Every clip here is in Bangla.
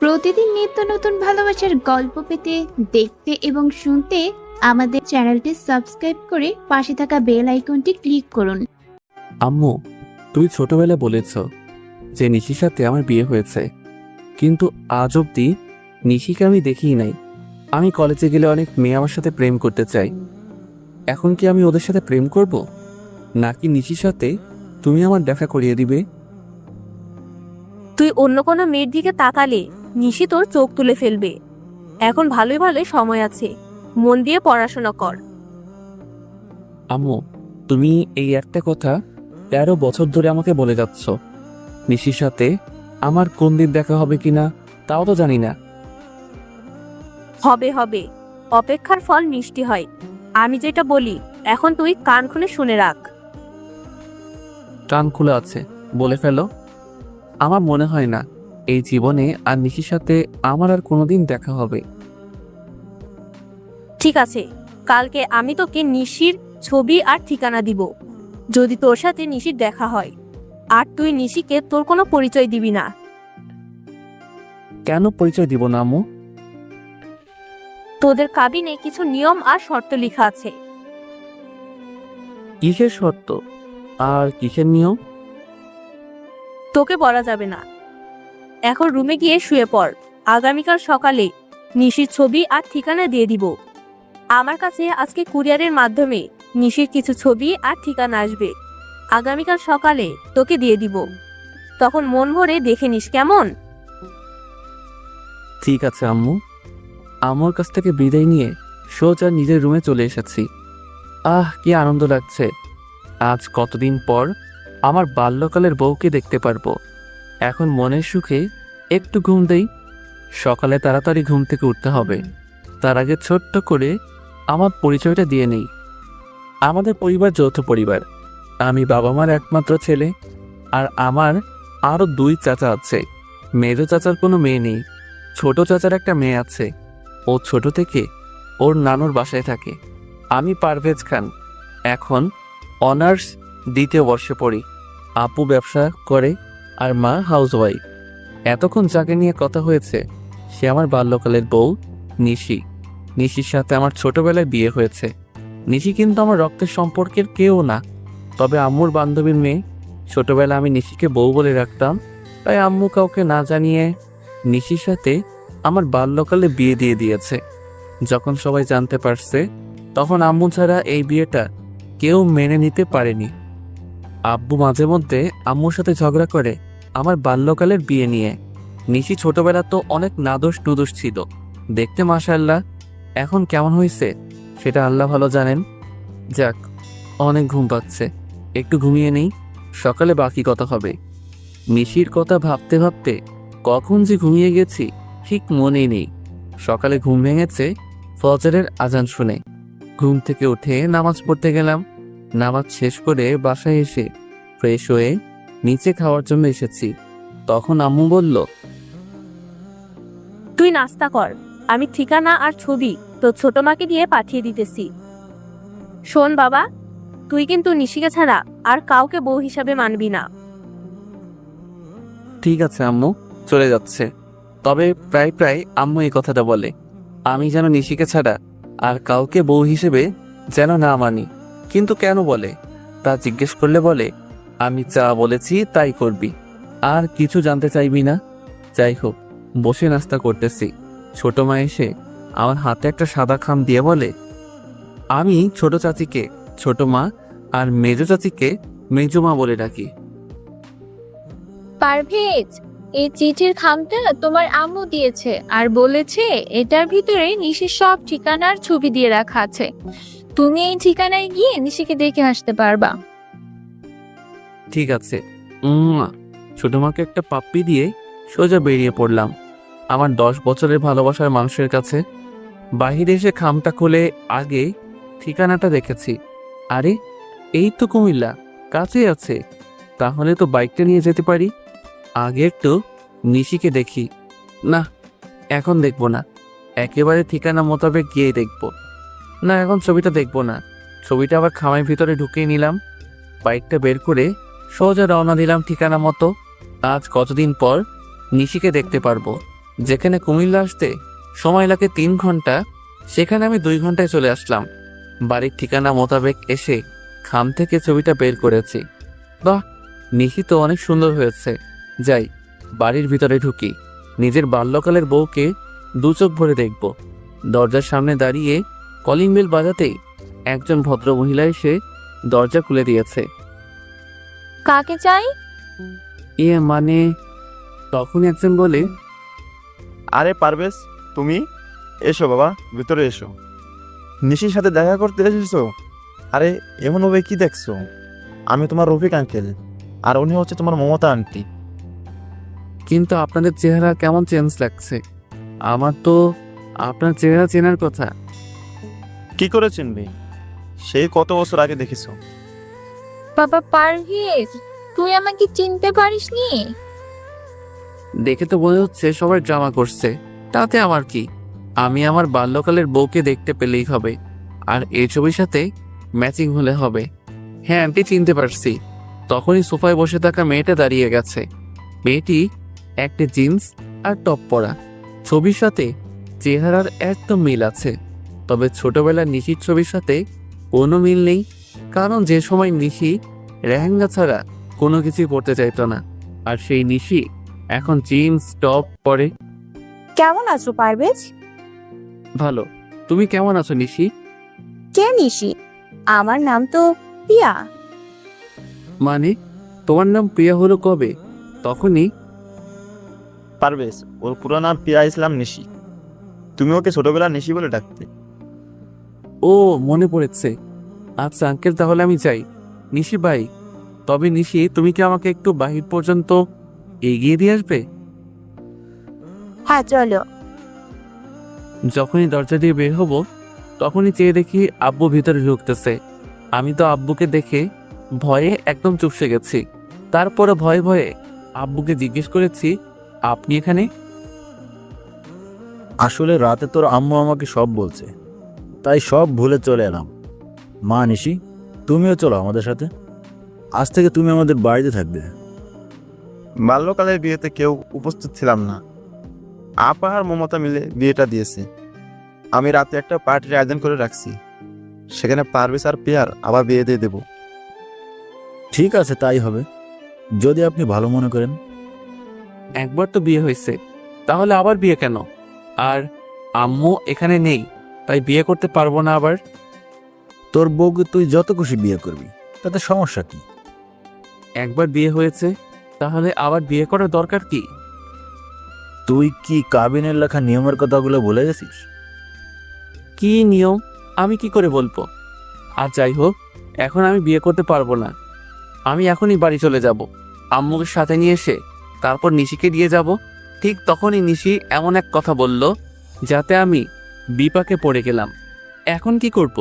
প্রতিদিন নিত্য নতুন ভালোবাসার গল্প পেতে, দেখতে এবং শুনতে আমাদের চ্যানেলটি সাবস্ক্রাইব করে পাশে থাকা বেল আইকনটি ক্লিক করুন। আম্মু, তুমি ছোটবেলায় বলেছ যে নিশির সাথে আমার বিয়ে হয়েছে, কিন্তু আজ অব্দি নিশিকে আমি দেখিই নাই। আমি কলেজে গেলে অনেক মেয়ে আমার সাথে প্রেম করতে চাই। এখন কি আমি ওদের সাথে প্রেম করব, নাকি নিশির সাথে তুমি আমার দেখা করিয়ে দিবে? তুই অন্য কোনো মেয়ের দিকে তাকালে নিশি তোর চোখ তুলে ফেলবে। এখন ভালোই ভালোই সময় আছে, মন দিয়ে পড়াশোনা কর। আম্মু, তুমি এই একটা কথা 13 বছর ধরে আমাকে বলে যাচ্ছ। নিশির সাথে আমার কোন দিন দেখা হবে কিনা তাও তো জানি না। হবে হবে, অপেক্ষার ফল মিষ্টি হয়। আমি যেটা বলি এখন তুই কান খুলে শুনে রাখ। কান খুলে আছে, বলে ফেলো। আমার মনে হয় না এই জীবনে আর নিশির সাথে আমার আর কোনোদিন দেখা হবে। ঠিক আছে, কালকে আমি তোকে নিশির ছবি আর ঠিকানা দিব। যদি তোর সাথে নিশির দেখা হয়, আর তুই নিশিকে তোর কোনো পরিচয় দিবি না। কেন পরিচয় দিব না আম্মু? তোদের কাবিনে কিছু নিয়ম আর শর্ত লেখা আছে। কিসের শর্ত আর কিসের নিয়ম? তোকে বলা যাবে না। এখন রুমে গিয়ে শুয়ে পড়। আগামীকাল সকালে নিশির ছবি আর ঠিকানা দিয়ে দিব। আমার কাছে আজকে কুরিয়ারের মাধ্যমে নিশির কিছু ছবি আর ঠিকানা আসবে। আগামীকাল সকালে তোকে দিয়ে দিব, তখন মন ভরে দেখে নিস, কেমন? ঠিক আছে আম্মু। আমার কাছ থেকে বিদায় নিয়ে সোজা নিজের রুমে চলে এসেছি। কি আনন্দ লাগছে। আজ কতদিন পর আমার বাল্যকালের বউকে দেখতে পারবো। এখন মনের সুখে একটু ঘুম দেই। সকালে তাড়াতাড়ি ঘুম থেকে উঠতে হবে। তার আগে ছোট্ট করে আমার পরিচয়টা দিয়ে নেই। আমাদের পরিবার যৌথ পরিবার। আমি বাবা মার একমাত্র ছেলে, আর আমার আরও 2 চাচা আছে। মেজ চাচার কোনো মেয়ে নেই। ছোট চাচার একটা মেয়ে আছে। ও ছোট থেকে ওর নানুর বাসায় থাকে। আমি পারভেজ খান, এখন অনার্স 2য় বর্ষে পড়ি। আপু ব্যবসা করে আর মা হাউসওয়াইফ। এতক্ষণ যাকে নিয়ে কথা হয়েছে সে আমার বাল্যকালের বউ নিশি। নিশির সাথে আমার ছোটবেলায় বিয়ে হয়েছে। নিশি কিন্তু আমার রক্তের সম্পর্কের কেউ না, তবে আম্মুর বান্ধবীর মেয়ে। ছোটবেলা আমি নিশিকে বউ বলে রাখতাম, তাই আম্মু কাউকে না জানিয়ে নিশির সাথে আমার বাল্যকালে বিয়ে দিয়ে দিয়েছে। যখন সবাই জানতে পারছে, তখন আম্মু ছাড়া এই বিয়েটা কেউ মেনে নিতে পারেনি। আব্বু মাঝে মধ্যে আম্মুর সাথে ঝগড়া করে আমার বাল্যকালের বিয়ে নিয়ে। নিশি ছোটবেলা তো অনেক নাদোষ নুদোষ ছিল, দেখতে মাশাআল্লাহ। এখন কেমন হয়েছে সেটা আল্লাহ ভালো জানেন। যাক, অনেক ঘুম পাচ্ছে, একটু ঘুমিয়ে নেই, সকালে বাকি কথা হবে। নিশির কথা ভাবতে ভাবতে কখন যে ঘুমিয়ে গেছি ঠিক মনেই নেই। সকালে ঘুম ভেঙেছে ফজরের আজান শুনে। ঘুম থেকে উঠে নামাজ পড়তে গেলাম। নামাজ শেষ করে বাসায় এসে ফ্রেশ হয়ে নিচে খাওয়ার জন্য এসেছি। তখন আম্মু বলল, তুই নাস্তা কর, আমি ঠিকানা আর ছবি তো ছোট মাকে দিয়ে পাঠিয়ে দিতেছি। শোন বাবা, তুই কিন্তু নিশিকে ছাড়া আর কাউকে বউ হিসাবে মানবি না। ঠিক আছে আম্মু, চলে যাচ্ছে। তবে প্রায় প্রায় আম্মু এই কথাটা বলে, আমি যেন নিশিকে ছাড়া আর কাউকে বউ হিসেবে যেন না মানি। কিন্তু কেন বলে তা জিজ্ঞেস করলে বলে, আমি যা বলেছি তাই করবি, আর কিছু জানতে চাইবি না। যাই হোক, বসে নাস্তা করতেছি। ছোট মা এসে আমার হাতে একটা সাদা খাম দিয়ে বলে, আমি ছোট চাচিকে ছোট মা আর মেজ চাচিকে মেজো মা বলে ডাকি। পারভেজ, এই চিঠির খামটা তোমার আম্মু দিয়েছে আর বলেছে এটার ভিতরে নিশির সব ঠিকানার ছবি দিয়ে রাখা আছে। তুমি এই ঠিকানায় গিয়ে নিশিকে দেখে আসতে পারবা। ঠিক আছে। ছোট মাকে একটা পাপ্পি দিয়ে সোজা বেরিয়ে পড়লাম আমার 10 বছরের ভালোবাসার মানুষের কাছে। বাহিরে এসে খামটা খুলে আগে ঠিকানাটা দেখেছি। আরে, এই তো কুমিল্লা, কাছেই আছে। তাহলে তো বাইকটা নিয়ে যেতে পারি। আগে একটু নিশিকে দেখি। না, এখন দেখবো না, একেবারে ঠিকানা মোতাবেক গিয়ে দেখবো। না, এখন ছবিটা দেখবো না, ছবিটা আবার খামের ভিতরে ঢুকিয়ে নিলাম। বাইকটা বের করে সোজা রওনা দিলাম ঠিকানা মতো। আজ কতদিন পর নিশিকে দেখতে পারবো। যেখানে কুমিল্লা আসতে সময় লাগে 3 ঘন্টা, সেখানে আমি 2 ঘন্টায় চলে আসলাম। বাড়ির ঠিকানা মোতাবেক এসে খাম থেকে ছবিটা বের করেছি। বাহ, নিশি তো অনেক সুন্দর হয়েছে। যাই, বাড়ির ভিতরে ঢুকি। নিজের বাল্যকালের বউকে 2 চোখ ভরে দেখব। দরজার সামনে দাঁড়িয়ে কলিং বেল বাজাতেই একজন ভদ্র মহিলা এসে দরজা খুলে দিয়েছে। কাকে চাই? মানে তখনই একজন বলে, আরে পারভেজ, তুমি এসো বাবা, ভিতরে এসো। নিশির সাথে দেখা করতে এসেছো? আরে এমনভাবে কি দেখছো? আমি তোমার রফিক আঙ্কেল, আর উনি হচ্ছে তোমার মমতা আন্টি। কিন্তু আপনাদের চেহারা কেমন চেঞ্জ লাগছে। আমার তো আপনার চেহারা চেনার কথা। কি করে চিনবি? সেই কত বছর আগে দেখেছো। বাবা পারভেজ, তুই আমাকে চিনতে পারিসনি? দেখে তো মনে হচ্ছে সবাই ড্রামা করছে, তাতে আমার কি? আমি আমার বাল্যকালের বউকে দেখতে পেলেই হবে, আর এই ছবির সাথে ম্যাচিং হলে হবে। হ্যাঁ আন্টি, চিনতে পারছি। তখনই সোফায় বসে থাকা মেয়েটা দাঁড়িয়ে গেছে। মেয়েটি একটা জিন্স আর টপ পরা। ছবির সাথে চেহারার একদম মিল আছে, তবে ছোটবেলার নিশির ছবির সাথে কোনো মিল নেই। কারণ যে সময় নিশি লেহেঙ্গা ছাড়া কোনো কিছুই পরতে চাইতো না, আর সেই নিশি এখন জিন্স টপ পরে। কেমন আছো পারভেজ? ভালো, তুমি কেমন আছো নিশি? কে নিশি? আমার নাম তো পিয়া। মানে তোমার নাম প্রিয়া হলো কবে? তখনই পারভেজ, ওর পুরো নাম পিয়া ইসলাম নিশি। তুমি ওকে ছোটবেলা নিশি বলে ডাকতে। ও মনে পড়েছে। আচ্ছা আঙ্কেল, তাহলে আমি যাই। নিশি ভাই, তবে নিশি তুমি কি আমাকে একটু বাহির পর্যন্ত এগিয়ে দিয়ে আসবে? হ্যাঁ চলো। যখনই দরজা দিয়ে বের হব তখনই চেয়ে দেখি আব্বু ভিতরে ঢুকতেছে। আমি তো আব্বুকে দেখে ভয়ে একদম চুপসে গেছি। তারপরে ভয়ে ভয়ে আব্বুকে জিজ্ঞেস করেছি, আপনি এখানে? আসলে রাতে তোর আম্মু আমাকে সব বলছে, তাই সব ভুলে চলে এলাম। মা নিশি, তুমিও চলো আমাদের সাথে। আজ থেকে তুমি আমাদের বাড়িতে থাকবে। বাল্যকালের বিয়েতে কেউ উপস্থিত ছিলাম না। আপা আর মমতা মিলে বিয়েটা দিয়েছে। আমি রাতে একটা পার্টির আয়োজন করে রাখছি, সেখানে পারভেজ আর পিয়ার আবার বিয়ে দিয়ে দেবো। ঠিক আছে, তাই হবে, যদি আপনি ভালো মনে করেন। একবার তো বিয়ে হয়েছে, তাহলে আবার বিয়ে কেন? আর আম্মু এখানে নেই, তাই বিয়ে করতে পারবো না আবার? তোর বউকে তুই যত খুশি বিয়ে করবি, তাতে সমস্যা কি? একবার বিয়ে হয়েছে, তাহলে আবার বিয়ে করার দরকার কি? তুই কি কাবিনের লেখা নিয়মের কথাগুলো ভুলে গেছিস? কি নিয়ম আমি কি করে বলবো? আর যাই হোক, এখন আমি বিয়ে করতে পারবো না। আমি এখনই বাড়ি চলে যাব। আম্মুকে সাথে নিয়ে এসে তারপর নিশিকে দিয়ে যাব। ঠিক তখনই নিশি এমন এক কথা বলল যাতে আমি বিপাকে পড়ে গেলাম। এখন কি করব?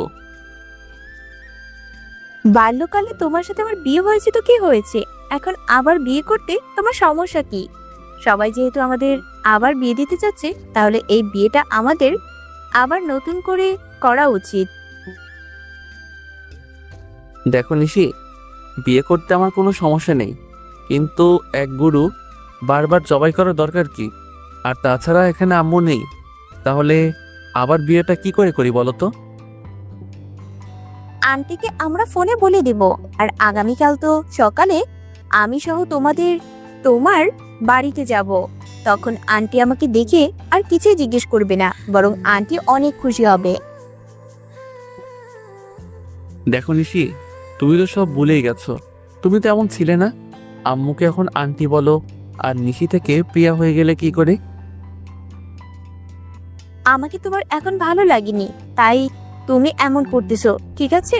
বাল্যকালে তোমার সাথে আমার বিয়ে হয়েছে তো কি হয়েছে, এখন আবার বিয়ে করতে তোমার সমস্যা কি? সবাই যেহেতু আমাদের আবার বিয়ে দিতে চাচ্ছে, তাহলে এই বিয়েটা আমাদের আবার নতুন করে করা উচিত। দেখো নিশি, বিয়ে করতে আমার কোনো সমস্যা নেই, কিন্তু এক গুরু বারবার জবাই করার দরকার কি? আর তাছাড়া এখানে আম্মু নেই, তাহলে আবার বিয়েটা কি করে করি বলো তো? আন্টিকে আমরা ফোনে বলে দেব, আর আগামীকাল তো সকালে আমি সহ তোমার বাড়িতে যাব। তখন আন্টি আমাকে দেখে আর কিছুই জিজ্ঞেস করবে না, বরং আন্টি অনেক খুশি হবে। দেখো নিশি, তুমি তো সব ভুলেই গেছো। তুমি তো এমন ছিলে না। আম্মুকে এখন আন্টি বলো, আর নিশি থেকে প্রিয়া হয়ে গেলে কি করে? আমাকে তোমার এখন ভালো লাগেনি, তাই তুমি এমন করতেছো, ঠিক আছে?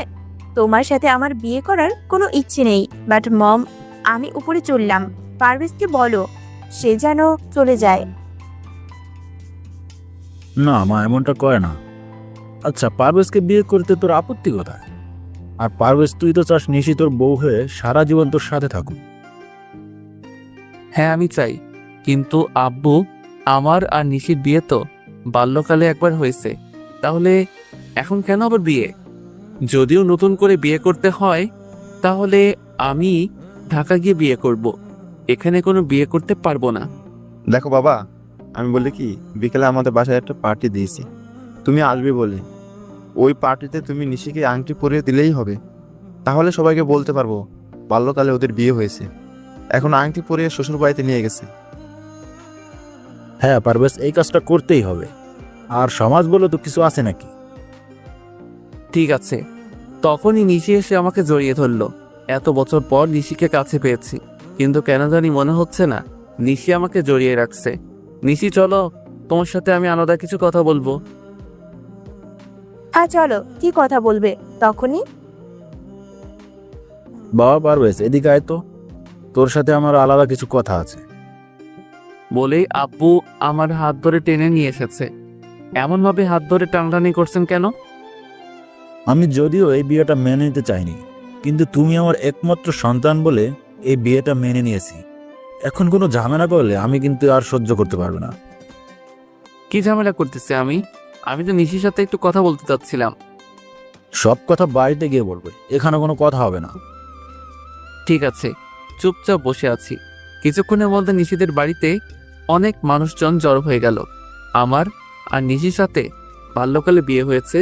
তোমার সাথে আমার বিয়ে করার কোনো ইচ্ছে নেই। বাট মম, আমি উপরে চললাম। পারভেজকে বলো সে যেন চলে যায়। না মা, এমনটা করে না। আচ্ছা, পারভেজকে বিয়ে করতে তোর আপত্তি কোথায়? আর পারভেজ, তুই তো চাস নিশি তোর বউ হয়ে সারা জীবন তোর সাথে থাকুক। হ্যাঁ আমি চাই, কিন্তু আব্বু, আমার আর নিশির বিয়ে তো বাল্যকালে একবার হয়েছে, তাহলে এখন কেন আবার বিয়ে? যদিও নতুন করে বিয়ে করতে হয় তাহলে আমি ঢাকা গিয়ে বিয়ে করব। এখানে কোনো বিয়ে করতে পারবো না। দেখো বাবা, আমি বলি কি, বিকেলে আমাদের বাসায় একটা পার্টি দিয়েছি, তুমি আসবে বলে। ওই পার্টিতে তুমি নিশিকে আংটি পরিয়ে দিলেই হবে। তাহলে সবাইকে বলতে পারবো বাল্যকালে ওদের বিয়ে হয়েছে, এখন আংটি পরিয়ে শ্বশুর বাড়িতে নিয়ে গেছে। হ্যাঁ পারভেজ, এই কাজটা করতেই হবে। আর সমাজ বলে তো কিছু আছে নাকি? ঠিক আছে। তখনই নিশি এসে আমাকে জড়িয়ে ধরলো। এত বছর পর নিশিকে কাছে পেয়েছি, কিন্তু কেন জানি মনে হচ্ছে না নিশি আমাকে জড়িয়ে রাখছে। নিশি চলো, তোমার সাথে আমি আলাদা কিছু কথা বলবো। চলো, কি কথা বলবে তখনই? বাবা পারভেজ, এদিকে আয় তো, তোর সাথে আমার আলাদা কিছু কথা আছে। বলেই আব্বু আমার হাত ধরে টেনে নিয়ে এসেছে। এমনভাবে হাত ধরে টানাটানি করছেন কেন? আমি যদিও এই বিয়েটা মেনে নিতে চাইনি, কিন্তু তুমি আমার একমাত্র সন্তান বলে এই বিয়েটা মেনে নিয়েছি। এখন কোনো ঝামেলা করলে আমি কিন্তু আর সহ্য করতে পারবো না। কি ঝামেলা করতেছে? আমি তো নিশির সাথে একটু কথা বলতে চাচ্ছিলাম। সব কথা বাড়িতে গিয়ে বলবে, এখানে কোনো কথা হবে না। ঠিক আছে, চুপচাপ বসে আছি। কিছুক্ষণের মধ্যে নিশিদের বাড়িতে অনেক মানুষজন জড়ো হয়ে গেল। আমার আর নিশির সাথে বাল্যকালে বিয়ে হয়েছে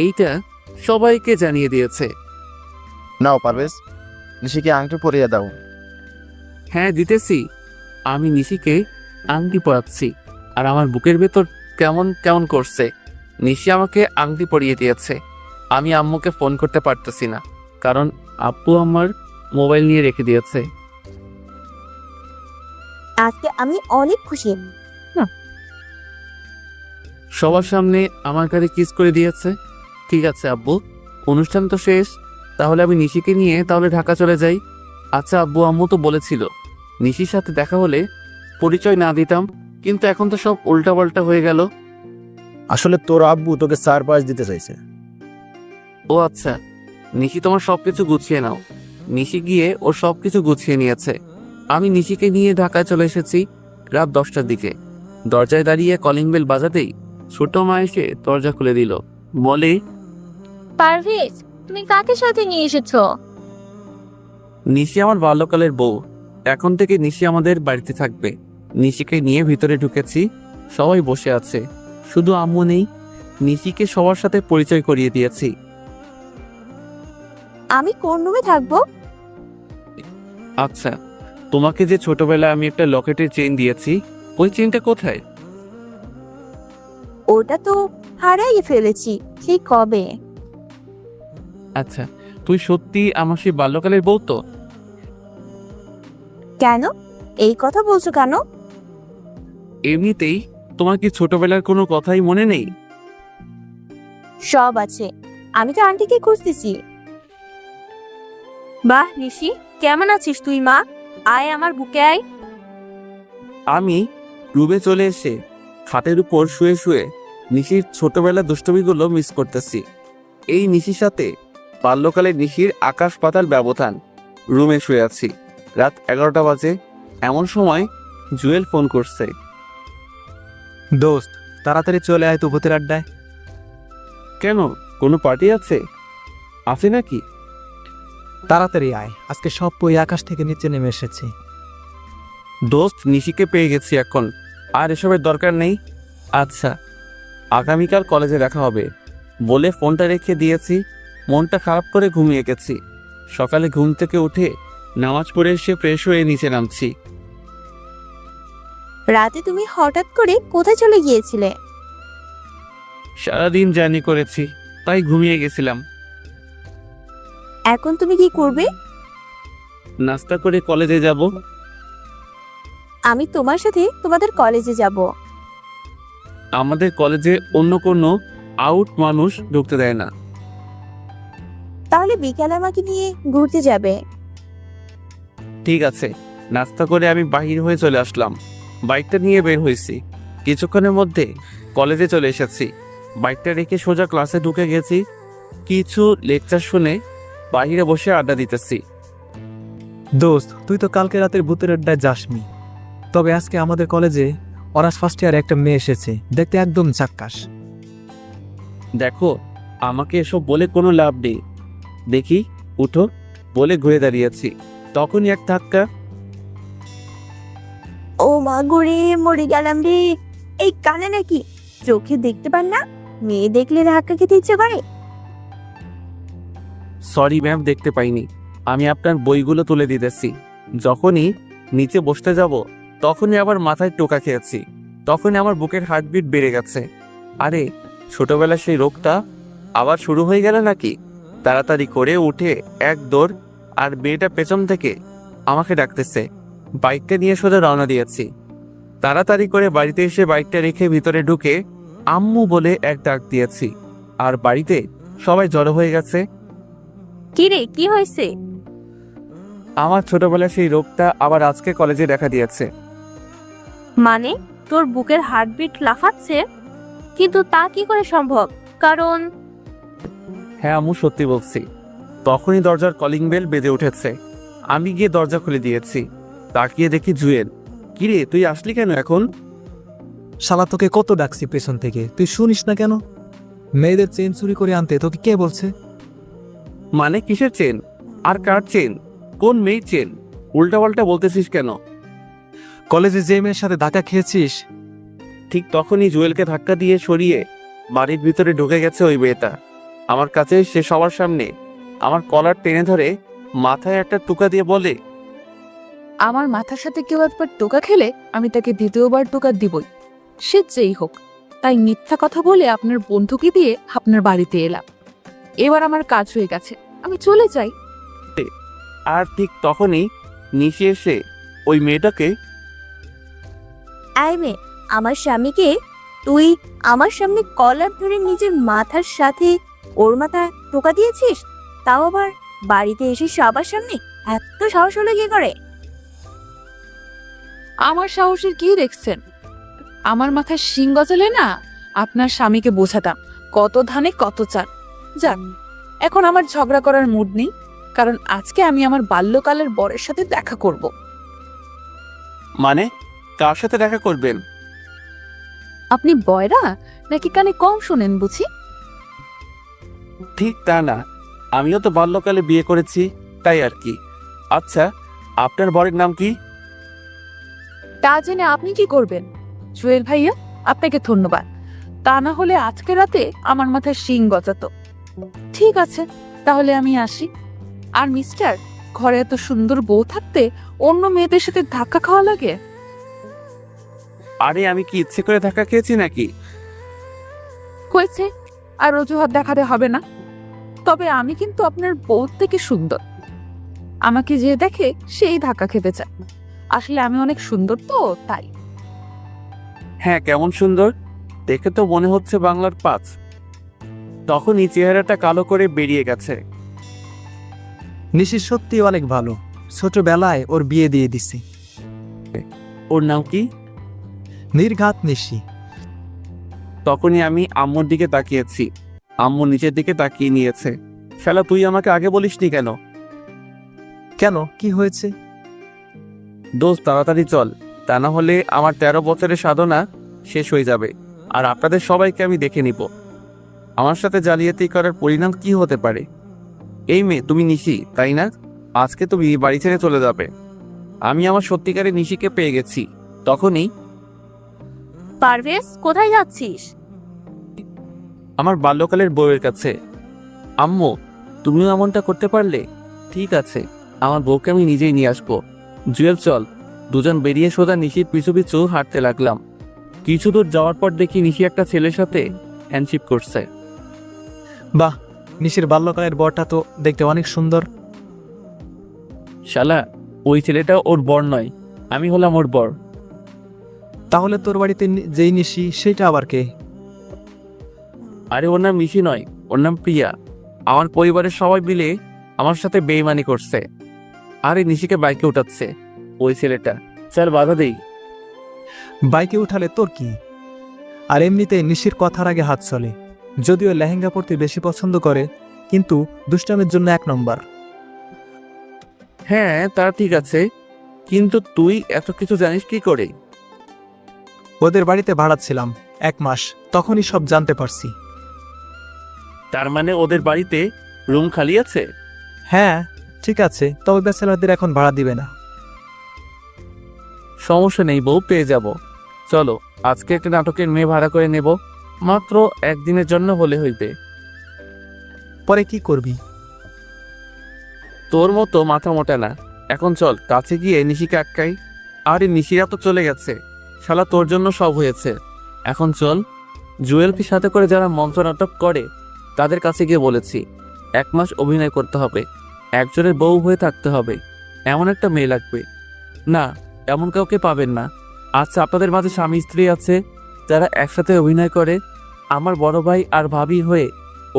এইটা সবাইকে জানিয়ে দিয়েছে। নাও পারভেজ, নিশিকে আংটি পরিয়ে দাও। হ্যাঁ দিতেছি। আমি নিশিকে আংটি পরাচ্ছি, আর আমার বুকের ভেতর কেমন কেমন করছে। নিশি আমাকে আংটি পরিয়ে দিয়েছে। আমি আম্মুকে ফোন করতে পারতেছি না, কারণ আব্বু আমার মোবাইল নিয়ে রেখে দিয়েছে। আজকে আমি অনেক খুশি। সবার সামনে আমার কাছে কিস করে দিয়েছে। ঠিক আছে আব্বু, অনুষ্ঠান তো শেষ, তাহলে আমি নিশিকে নিয়ে তাহলে ঢাকা চলে যাই। আচ্ছা আব্বু, আম্মু তো বলেছিল নিশির সাথে দেখা হলে পরিচয় না দিতাম, কিন্তু এখন তো সব উল্টাপাল্টা হয়ে গেল। আসলে তোর আব্বু তোকে সারপ্রাইজ দিতে চাইছে। ও আচ্ছা, নিশি তোমার সবকিছু গুছিয়ে নাও। নিশি গিয়ে ওর সবকিছু গুছিয়ে নিয়েছে। আমি নিশিকে নিয়ে ঢাকায় চলে এসেছি রাত 10টার দিকে। দরজায় দাঁড়িয়ে কলিং বেল বাজাতেই ছোট মা এসে দরজা খুলে দিল। বলে, পারভেজ, তুমি কাকে সাথে নিয়ে এসেছো? নিশি আমার বাল্যকালের বউ। এখন থেকে নিশি আমাদের বাড়িতে থাকবে। নিশিকে নিয়ে ভিতরে ঢুকেছি। সবাই বসে আছে, শুধু আম্মু নেই। নিশিকে সবার সাথে পরিচয় করিয়ে দিয়েছি। আমি কোন রুমে থাকবো? আচ্ছা, তোমাকে যে ছোটবেলায় আমি একটা লকেটের চেইন দিয়েছি, ওই চেইনটা কোথায়? ওটা তো হারাই ফেলেছি। সেই কবে? আচ্ছা, তুই সত্যি আমার সেই বাল্যকালের বউ তো? কেন এই কথা বলছো কেন? এমনিতেই। তোমার কি ছোটবেলার কোনো কথাই মনে নেই? সব আছে, আমি তো আন্টিকে খুঁজতেছি। বাহ নিশি, কেমন আছিস তুই মা? আয় আমার বুকে আয়। আমি রুমে চলে এসে খাটের উপর শুয়ে শুয়ে নিশির ছোটবেলার দুষ্টমিগুলো মিস করতেছি। এই নিশির সাথে বাল্যকালে নিশির আকাশ পাতাল ব্যবধান। রুমে শুয়ে আছি, রাত 11টা বাজে। এমন সময় জুয়েল ফোন করছে। দোস্ত, তাড়াতাড়ি চলে আয় তো ভূতের আড্ডায়। কেন, কোনো পার্টি আছে? আছে নাকি? তাড়াতাড়ি আয়, আজকে সব বই আকাশ থেকে নিচে নেমে এসেছে। দোস্ত, নিশিকে পেয়ে গেছি এখন, আর এসবের দরকার নেই। আচ্ছা, আগামীকাল কলেজে দেখা হবে বলে ফোনটা রেখে দিয়েছি। মনটা খারাপ করে ঘুমিয়ে গেছি। সকালে ঘুম থেকে উঠে নামাজ পড়ে এসে ফ্রেশ হয়ে নিচে নামছি। রাতে তুমি হঠাৎ করে কোথায় চলে গিয়েছিলে? সারাদিন জার্নি করেছি, তাই ঘুমিয়ে গেছিলাম। এখন তুমি কি করবে? নাস্তা করে কলেজে যাব। আমি তোমার সাথে তোমাদের কলেজে যাব। আমাদের কলেজে অন্য কোনো আউট মানুষ ঢুকতে দেয় না। তাহলে বিকালে আমাকে নিয়ে ঘুরতে যাবে? ঠিক আছে। নাস্তা করে আমি বাহির হয়ে চলে আসলাম। বাইকটা নিয়ে বের হয়েছি। কিছুক্ষণের মধ্যে কলেজে চলে এসেছি। বাইকটা রেখে সোজা ক্লাসে ঢুকে গেছি। কিছু লেকচার শুনে বাহিরে বসে আড্ডা দিতেছি। দোস্ত, তুই তো কালকে রাতের ভূতের আড্ডায় যাসনি, তবে আজকে আমাদের কলেজে অনার্স ফার্স্ট ইয়ারে একটা মেয়ে এসেছে, দেখতে একদম চাক্কাস। দেখো, আমাকে এসব বলে কোনো লাভ নেই। দেখি উঠো বলে ঘুরে দাঁড়িয়েছি, তখনই এক ধাক্কা। ও মা গরে মরে গেলাম রে। এই কানে নাকি চোখে দেখতে পান না? মেয়ে দেখলে ধাক্কা খেতে ইচ্ছে করে। সরি ম্যাম, দেখতে পাইনি। আমি আপনার বইগুলো তুলে দিতেছি। যখনই নিচে বসতে যাব তখনই আবার মাথায় টোকা খেয়েছি। তখনই আমার বুকের হার্টবিট বেড়ে গেছে। আরে ছোটবেলার সেই রোগটা আবার শুরু হয়ে গেল নাকি? তাড়াতাড়ি করে উঠে এক দৌড়, আর মেয়েটা পেছন থেকে আমাকে ডাকতেছে। বাইকটা নিয়ে সোজা রওনা দিয়েছি। তাড়াতাড়ি করে বাড়িতে এসে বাইকটা রেখে ভিতরে ঢুকে আম্মু বলে এক ডাক দিয়েছি, আর বাড়িতে সবাই জড়ো হয়ে গেছে। কি রে, কি হয়েছে? আমার ছোটবেলার সেই রোগটা আবার আজকে কলেজে দেখা দিয়েছে। মানে তোর বুকের হার্টবিট লাফাচ্ছে? কিন্তু তা কি করে সম্ভব? কারণ হ্যাঁ আম্মু, সত্যি বলছি। তখনই দরজার কলিং বেল বেজে উঠেছে। আমি গিয়ে দরজা খুলে দিয়েছি। তাকিয়ে দেখি জুয়েল। কিরে তুই আসলি কেন এখন? শালা তোকে কত ডাকছি পেছন থেকে, তুই শুনিস না কেন? মেয়েদের চেন চুরি করে আনতে তোকে কে বলছে? মানে কিসের চেন? আর কার চেন? কোন মেয়ের চেন? উল্টাপাল্টা বলতেছিস কেন? কলেজে যে মেয়ের সাথে ধাক্কা খেয়েছিস, ঠিক তখনই জুয়েলকে ধাক্কা দিয়ে সরিয়ে বাড়ির ভিতরে ঢুকে গেছে ওই মেয়েটা। আমার কাছে সে সবার সামনে আমার কলার টেনে ধরে মাথায় একটা টোকা দিয়ে বলে, আমার মাথার সাথে কেউ একবার টোকা খেলে আমি তাকে দ্বিতীয়বার টোকা দিবই, সে যেই হোক। তাই মিথ্যা কথা বলে আপনার বন্ধুকে দিয়ে আপনার বাড়িতে এলাম। এবার আমার কাজ হয়ে গেছে, আমি চলে যাই। আর ঠিক তখনই নিশি এসে ওই মেয়েটাকে, আই মে, আমার স্বামীকে তুই আমার সামনে কলার ধরে নিজের মাথার সাথে ওর মাথা টোকা দিয়েছিস, তাও আবার বাড়িতে এসে সবার সামনে? এত সাহস হলো কি করে? আমার সাহসের কি দেখছেন? আমার মাথায় শিং গজালে না আপনার স্বামীকে বোঝাতাম কত ধানে কত চাল। যাক, এখন আমার ঝগড়া করার মুড নেই, কারণ আজকে আমি আমার বাল্যকালের বরের সাথে দেখা করব। মানে কার সাথে দেখা করবেন? আপনি বয়রা নাকি কানে কম শোনেন বুঝি? ঠিক তা না, আমিও তো বাল্যকালে বিয়ে করেছি, তাই আর কি। আচ্ছা, আপনার বরের নাম কি? তা জেনে আপনি কি করবেন? জুয়েল ভাইয়া, আপনাকে ধন্যবাদ। তা না হলে আজকে রাতে আমার মাথায় শিং গজাতো। ঠিক আছে, তাহলে আমি আসি। আর মিস্টার, ঘরে এত সুন্দর বউ থাকতে অন্য মেয়েদের সাথে ধাক্কা খাওয়া লাগে? আরে আমি কি ইচ্ছে করে ধাক্কা খেয়েছি নাকি? হয়েছে, আর অজুহাত দেখাতে হবে না। তবে আমি কিন্তু আপনার বউ থেকে সুন্দর। আমাকে যে দেখে সেই ধাক্কা খেতে চায়। আসলে আমি অনেক সুন্দর তো, তাই। হ্যাঁ, কেমন সুন্দর দেখে তো মনে হচ্ছে বাংলার 5। তখনই চেহারাটা কালো করে বেরিয়ে গেছে। নিশি সত্যি অনেক ভালো, ছোটবেলায় ওর বিয়ে দিয়ে দিছি। ওর নাম কি? নির্ঘাত নিশি। তখনই আমি আম্মুর দিকে তাকিয়েছি। আম্মু নিচের দিকে তাকিয়ে নিয়েছে। শালা তুই আমাকে আগে বলিসনি কেন? কেন, কি হয়েছে? দোস্ত তাড়াতাড়ি চল, তা না হলে আমার 13 বছরের সাধনা শেষ হয়ে যাবে, আর আপনাদের সবাইকে আমি দেখে নিব। আমার সাথে জালিয়াতি করার পরিণাম কি হতে পারে? এই মেয়ে তুমি নিশি, তাই না? আজকে তুমি বাড়ি ছেড়ে চলে যাবে। আমি আমার সত্যিকারের নিশিকে পেয়ে গেছি। তখনই পারভেজ, কোথায় যাচ্ছিস? আমার বাল্যকালের বউয়ের কাছে। আম্মু, তুমিও এমনটা করতে পারলে? ঠিক আছে, আমার বউকে আমি নিজেই নিয়ে আসবো। জুয়েল চল। দুজন বেরিয়ে সোজা নিশির পিছু পিছু হাঁটতে লাগলাম। কিছু দূর যাওয়ার পর দেখি নিশি একটা ছেলের সাথে হ্যান্ডশিপ করছে। বাহ, নিশির বাল্যকালের বরটা তো দেখতে অনেক সুন্দর। শালা, ওই ছেলেটা ওর বর নয়, আমি হলাম ওর বর। তাহলে তোর বাড়িতে যেই নিশি সেটা আবার কে? আরে ওর নাম নিশি নয়, ওর নাম প্রিয়া। আমার পরিবারের সবাই মিলে আমার সাথে বেইমানি করছে। আরে নিশিকে বাইকে উঠাচ্ছে ওই ছেলেটা। চল বাধা দেই। বাইকে উঠালে তোর কি? আর এমনিতে নিশির কথার আগে হাত চলে। যদিও লেহেঙ্গা পরতে বেশি পছন্দ করে, কিন্তু দুষ্টামের জন্য 1 নম্বর। হ্যাঁ তা ঠিক আছে, কিন্তু তুই এত কিছু জানিস কি করে? ওদের বাড়িতে ভাড়া ছিলাম 1 মাস, তখনই সব জানতে পারছি। তার মানে ওদের বাড়িতে রুম খালি আছে? হ্যাঁ ঠিক আছে, তবে ব্যাচেলারদের এখন ভাড়া দিবে না। সমস্যা নেই বউ, পেয়ে যাব। চলো আজকে একটা নাটকের মেয়ে ভাড়া করে নেব, মাত্র একদিনের জন্য হলে হইবে। পরে কি করবি? তোর মতো মাথা মোটা না। এখন চল কাছে গিয়ে নিশিকে আটকাই। আরে নিশিরা তো চলে গেছে, শালা তোর জন্য সব হয়েছে। এখন চল, জুয়েলকে সাথে করে যারা মঞ্চ নাটক করে তাদের কাছে গিয়ে বলেছি 1 মাস অভিনয় করতে হবে, একজনের বউ হয়ে থাকতে হবে, এমন একটা মেয়ে লাগবে। না, এমন কাউকে পাবেন না। আচ্ছা, আপনাদের মাঝে স্বামী স্ত্রী আছে যারা একসাথে অভিনয় করে? আমার বড় ভাই আর ভাবি হয়ে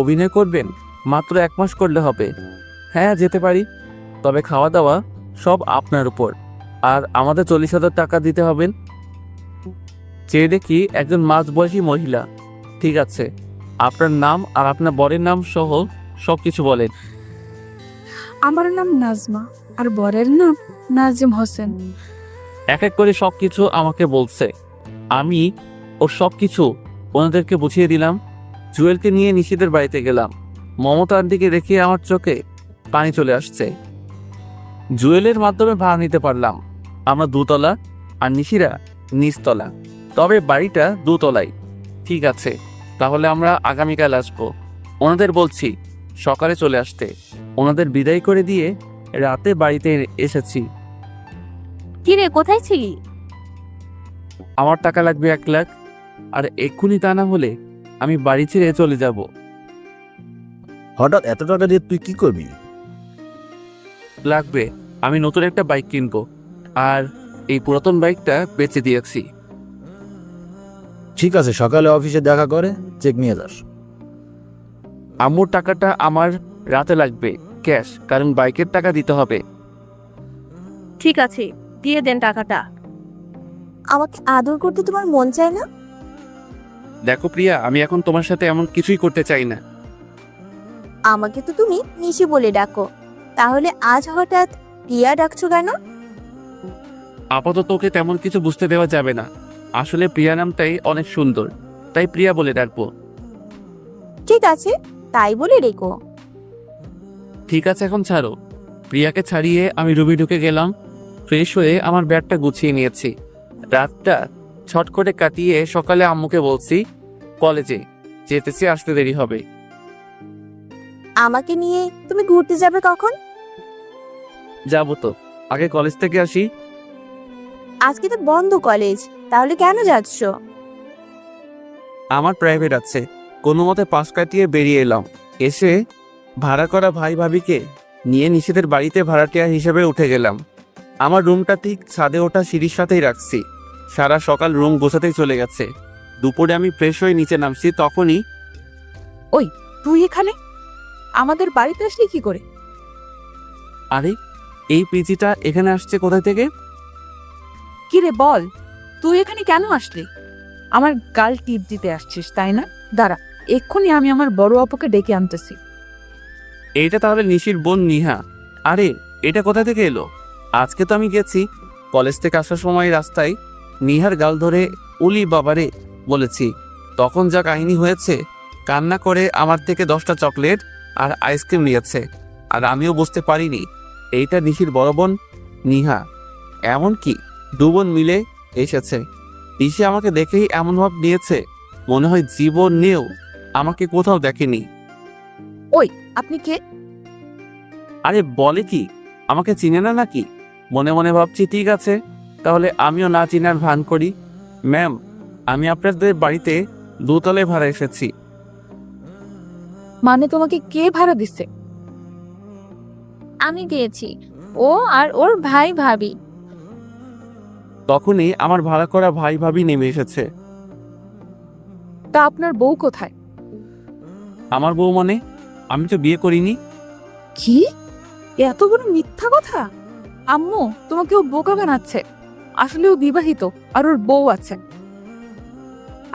অভিনয় করবেন? মাত্র 1 মাস করলে হবে। হ্যাঁ যেতে পারি, তবে খাওয়া দাওয়া সব আপনার উপর, আর আমাদের 40,000 টাকা দিতে হবে। চেয়ে দেখি একজন মাঝবয়সী মহিলা। ঠিক আছে, আপনার নাম আর আপনার বরের নাম সহ সব কিছু বলেন। আমার নাম নাজমা আর বরের নাম নাজিম হোসেন। এক এক করে সব কিছু আমাকে বলছে, আমি ওর সব কিছু ওনাদেরকে বুঝিয়ে দিলাম। জুয়েলকে নিয়ে নিশিদের বাড়িতে গেলাম। মমতা আন্টিকে দেখে আমার চোখে পানি চলে আসছে। জুয়েলের মাধ্যমে ভাড়া নিতে পারলাম। আমরা 2 তলা আর নিশিরা নিচতলা, তবে বাড়িটা 2 তলায়। ঠিক আছে, তাহলে আমরা আগামীকাল আসবো। ওনাদের বলছি সকালে চলে আসতে। ওনাদের বিদায় করে দিয়ে রাতে বাড়িতে এসেছি। কিরে, কোথায় ছিলি? আমার টাকা লাগবে 1 লাখ, আর এক্ষুনি তা না হলে আমি বাড়ি ছেড়ে চলে যাব। হঠাৎ এত টাকা দিয়ে তুই কি করবি? লাগবে, আমি নতুন একটা বাইক কিনবো, আর এই পুরাতন বাইকটা বেচে দিয়েছি। ঠিক আছে, সকালে অফিসে দেখা করে চেক নিয়ে যাস। আম্মুর টাকাটা আমার রাতে লাগবে ক্যাশ, কারণ বাইকের টাকা দিতে হবে। ঠিক আছে, দিয়ে দেন টাকাটা। আমাকে আদর করতে তোমার মন চায় না? দেখো প্রিয়া, আমি এখন তোমার সাথে এমন কিছুই করতে চাই না। আমাকে তো তুমি নিশি বলে ডাকো, তাহলে আজ হঠাৎ প্রিয়া ডাকছো কেন? আপাতত ওকে তেমন কিছু বুঝতে দেওয়া যাবে না। আসলে প্রিয়া নামটাই অনেক সুন্দর, তাই প্রিয়া বলে ডাকবো। ঠিক আছে, তাই বলে রেখো। ঠিক আছে, এখন ছাড়ো। প্রিয়াকে ছাড়িয়ে আমি রুমে ঢুকে গেলাম। ফ্রেশ হয়ে আমার ব্যাগটা গুছিয়ে নিয়েছি। রাতটা ছট করে কাটিয়ে সকালে আম্মুকে বলছি কলেজে যেতেছি, আসতে দেরি হবে। আমাকে নিয়ে তুমি ঘুরতে যাবে কখন? যাবো তো, আগে কলেজ থেকে আসি। আজকে তো বন্ধ কলেজ, তাহলে কেন যাচ্ছ? আমার প্রাইভেট আছে, কোনো মতে পাশ কাটিয়ে বেরিয়ে এলাম। এসে ভাড়া করা ভাই ভাবিকে নিয়ে নিশিদের বাড়িতে ভাড়াটিয়া হিসেবে উঠে গেলাম। আমার রুমটা ঠিক ছাদে ওঠা সিঁড়ির সাথেই রাখছি। সারা সকাল রুম গোছাতেই চলে গেছে। দুপুরে আমি ফ্রেশ হয়ে নিচে নামছি, তখনই তুই এখানে আমাদের বাড়িতে আসলি কি করে? আরে এই পিজিটা এখানে আসছে কোথা থেকে? কি রে বল, তুই এখানে কেন আসলি? আমার গাল টিপ দিতে আসছিস তাই না? দাঁড়া, এক্ষুনি আমি আমার বড় আপুকে ডেকে আনতেছি। এইটা তাহলে নিশির বোন নিহা। আরে এটা কোথা থেকে এলো? আজকে তো আমি গেছি কলেজ থেকে আসার সময় রাস্তায় নিহার গাল ধরে উলি বাবারে বলেছি। তখন যা কাহিনী হয়েছে, কান্না করে আমার থেকে 10টা চকলেট আর আইসক্রিম নিয়েছে, আর আমিও বুঝতে পারিনি এইটা নিশির বড় বোন নিহা। এমন কি 2 বোন মিলে এসেছে। নিশি আমাকে দেখেই এমন ভাব নিয়েছে, মনে হয় জীবন নিয়েও আমাকে কোথাও দেখেনি। আপনি কে? আরে বলে কি, আমাকে চিনে না নাকি? মনে মনে ভাবছি ঠিক আছে, তাহলে আমিও না চিনার ভান করি। ম্যাম, আমি আপনাদের বাড়িতে 2 তলায় ভাড়া এসেছি। মানে তোমাকে কে ভাড়া দিচ্ছে? আমি দিয়েছি, ও আর ওর ভাই ভাবি। তখনই আমার ভাড়া করা ভাই ভাবি নেমে এসেছে। তা আপনার বউ কোথায়? আমার বউ মানে? আমি তো বিয়ে করিনি। কি এত বড় মিথ্যা কথা! আম্মু, তোমাকে ও বোকা বানাচ্ছে। আসলে ও বিবাহিত আর ওর বউ আছে।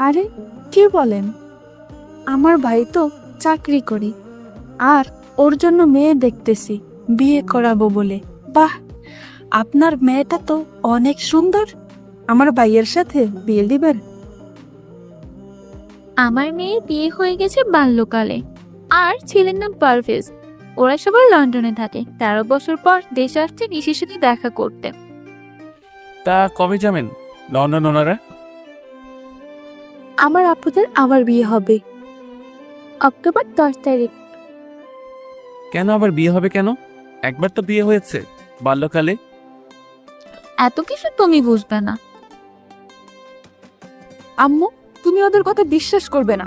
আরে কি বলেন? আমার ভাই তো চাকরি করি, আর ওর জন্য মেয়ে দেখতেছি বিয়ে করাবো বলে। বাহ, আপনার মেয়েটা তো অনেক সুন্দর, আমার ভাইয়ের সাথে বিয়ে দিবেন? আমার মেয়ের বিয়ে হয়ে গেছে বাল্যকালে, আর ছেলের নাম পারভেজ। ওরা সবাই লন্ডনে থাকে। 13 বছর পর দেশে আসছে নিশির সাথে দেখা করতে। তা কবে যাবেন লন্ডন ওনারা? আমার আপুদের আবার বিয়ে হবে অক্টোবর 10 তারিখ। কেন আবার বিয়ে হবে কেন? একবার তো বিয়ে হয়েছে বাল্যকালে। এত কিছু তুমি বুঝবে না। আম্মু, তুমি ওদের কথা বিশ্বাস করবে না।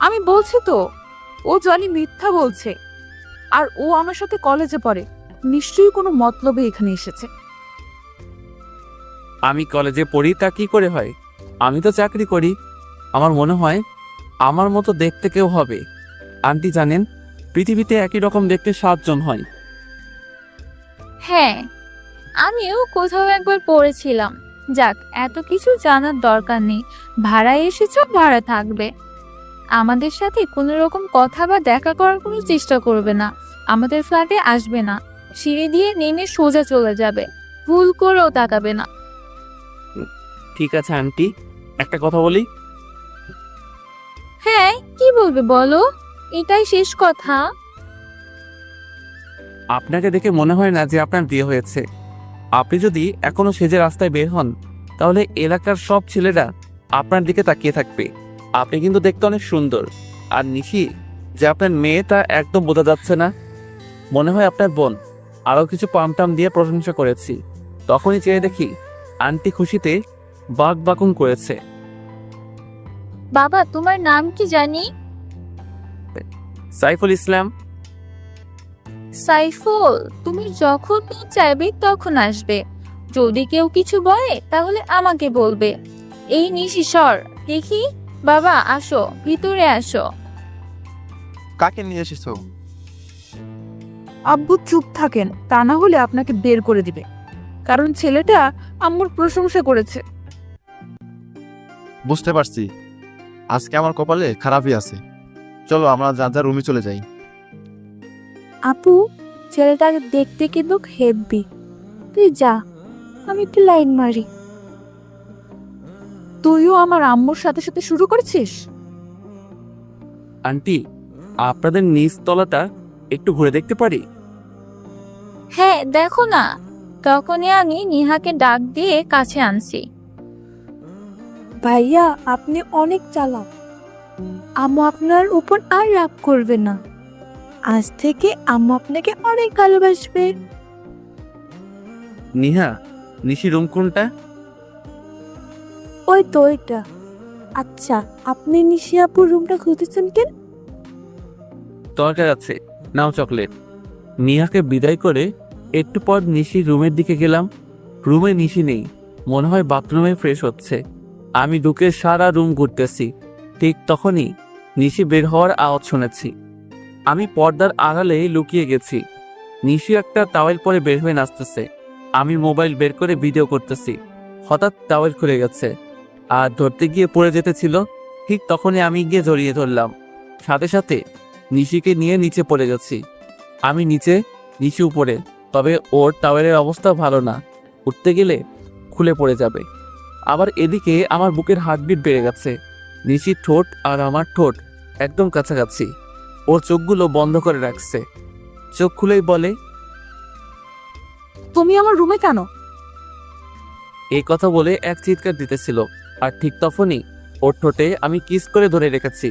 আমি বলছি তো, ও জানি মিথ্যা বলছে। আর ও আমার সাথে কলেজে পড়ে, নিশ্চয়ই কোনো মতলবে এখানে এসেছে। আমি কলেজে পড়ি তা কি করে হয়? আমি তো চাকরি করি। আমার মনে হয় আমার মতো দেখতে কেউ হবে। আন্টি জানেন, পৃথিবীতে একই রকম দেখতে 7 জন হয়। হ্যাঁ, আমিও কোথাও একবার পড়েছিলাম। যাক, এত কিছু জানার দরকার নেই। ভাড়ায় এসেছো, ভাড়া থাকবে। আমাদের সাথে কোনো রকম কথা বা দেখা করার কোনো চেষ্টা করবে না। আমাদের ফ্ল্যাটে আসবে না। সিঁড়ি দিয়ে নেমে সোজা চলে যাবে। ভুল করেও তাকাবে না। ঠিক আছে আন্টি, একটা কথা বলি। হ্যাঁ, কি বলবে বলো? এটাই শেষ কথা। আপনাকে দেখে মনে হয় না যে আপনার বিয়ে হয়েছে। আপনি যদি এখনো সেজে রাস্তায় বের হন, তাহলে এলাকার সব ছেলেরা আপনার দিকে তাকিয়ে থাকবে। আপনি কিন্তু দেখতে অনেক সুন্দর। আর নিশি যে আপনার মেয়ে তা একদম বোঝা যাচ্ছে না। মনে হয় আপনার বোন। আরও কিছু পামটাম দিয়ে প্রশংসা করেছি, তখনই চেয়ে দেখি আন্টি খুশিতে বাকবাকুম করেছে। বাবা, তোমার নাম কি জানি? সাইফুল ইসলাম। সাইফুল, তুমি যখন মন চাইবে তখন আসবে। যদি কেউ কিছু বলে তাহলে আমাকে বলবে। এই নিশি সর দেখি। বাবা আসো, ভিতরে আসো। কাকে নিয়ে এসেছো? আব্বু চুপ থাকেন, তা না হলে আপনাকে বের করে দিবে। কারণ ছেলেটা আম্মুর প্রশংসা করেছে। বুঝতে পারছি, আজকে আমার কপালে খারাপই আছে। চলো আমরা যা যা রুমে চলে যাই। আপু, ছেলেটাকে দেখতে কিন্তু হেব্বি। তুই যা, আমি একটু লাইন মারি। তুইও আমার আম্মুর সাথে সাথে শুরু করেছিস? আন্টি, আপনাদের নিচ তলাটা একটু ঘুরে দেখতে পারি? হ্যাঁ, দেখো না। তখনই আমি নিহাকে ডাক দিয়ে কাছে আনছি। ভাইয়া, আপনি অনেক চালাক। আম্মু আপনার উপর আর রাগ করবে না। আজ থেকে আম্মু আপনাকে অনেক ভালোবাসবে। নিহা, নিশি রুম কোনটা? ওই তো ওইটা। আচ্ছা, আপনি নিশি আপুর রুমটা খুঁজেছেন কেন? দরকার আছে, নাও চকলেট। নিহাকে বিদায় করে একটু পর নিশির রুমের দিকে গেলাম। রুমে নিশি নেই, মনে হয় বাথরুমে ফ্রেশ হচ্ছে। আমি ঢুকে সারা রুম ঘুরতেছি। ঠিক তখনই নিশি বের হওয়ার আওয়াজ শুনেছি। আমি পর্দার আড়ালে লুকিয়ে গেছি। নিশি একটা টাওয়েল পরে বের হয়ে নাচতেছে। আমি মোবাইল বের করে ভিডিও করতেছি। হঠাৎ টাওয়েল খুলে গেছে আর ধরতে গিয়ে পড়ে যেতেছিল। ঠিক তখনই আমি গিয়ে জড়িয়ে ধরলাম। সাথে সাথে নিশিকে নিয়ে নিচে পড়ে যাচ্ছি। আমি নিচে, নিশি উপরে। তবে ওর টাওয়েলের অবস্থা ভালো না, উঠতে গেলে খুলে পড়ে যাবে। আবার এদিকে আমার বুকের হার্টবিট বেড়ে গেছে। নিশির ঠোঁট আর আমার ঠোঁট একদম কাছাকাছি। ওর চোখগুলো বন্ধ করে রাখছে। চোখ খুলেই বলে, তুমি আমার রুমে কেন? এই কথা বলে এক চিৎকার দিতেছিল। আর ঠিক তখনই ওর ঠোঁটে আমি কিস করে ধরে রেখেছি।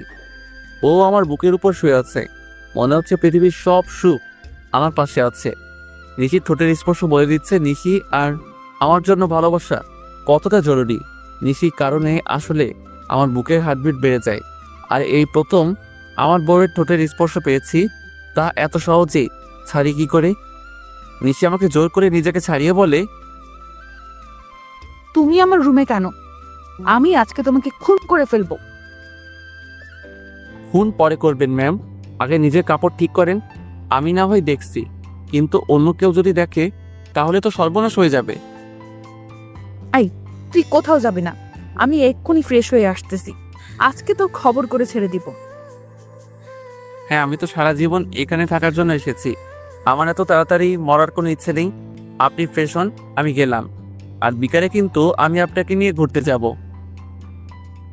ও আমার বুকের উপর শুয়ে আছে। মনে হচ্ছে পৃথিবীর সব সুখ আমার পাশে আছে। নিশির ঠোঁটের স্পর্শ বলে দিচ্ছে নিশি আর আমার জন্য ভালোবাসা কতটা জরুরি। নিশির কারণে আসলে আমার বুকের হার্টবিট বেড়ে যায়। আর এই প্রথম আমার বউয়ের ঠোঁটের স্পর্শ পেয়েছি, তা এত সহজেই ছাড়ি কি করে? নিশি আমাকে জোর করে নিজেকে ছাড়িয়ে বলে, তুমি আমার রুমে কেন? আমি আজকে তোমাকে খুন করে ফেলবো। খুন পরে করবেন ম্যাম, আগে নিজের কাপড় ঠিক করেন। আমি না হয় দেখছি, কিন্তু অন্য কেউ যদি দেখে তাহলে তো সর্বনাশ হয়ে যাবে। তুই কোথাও যাবে না, আমি এক্ষুনি ফ্রেশ হয়ে আসতেছি। আজকে তোর খবর করে ছেড়ে দিব। হ্যাঁ, আমি তো সারা জীবন এখানে থাকার জন্য এসেছি। আমার এত তাড়াতাড়ি মরার কোনো ইচ্ছে নেই। আপনি ফ্রেশ হন, আমি গেলাম। আর বিকালে কিন্তু আমি আপনাকে নিয়ে ঘুরতে যাব।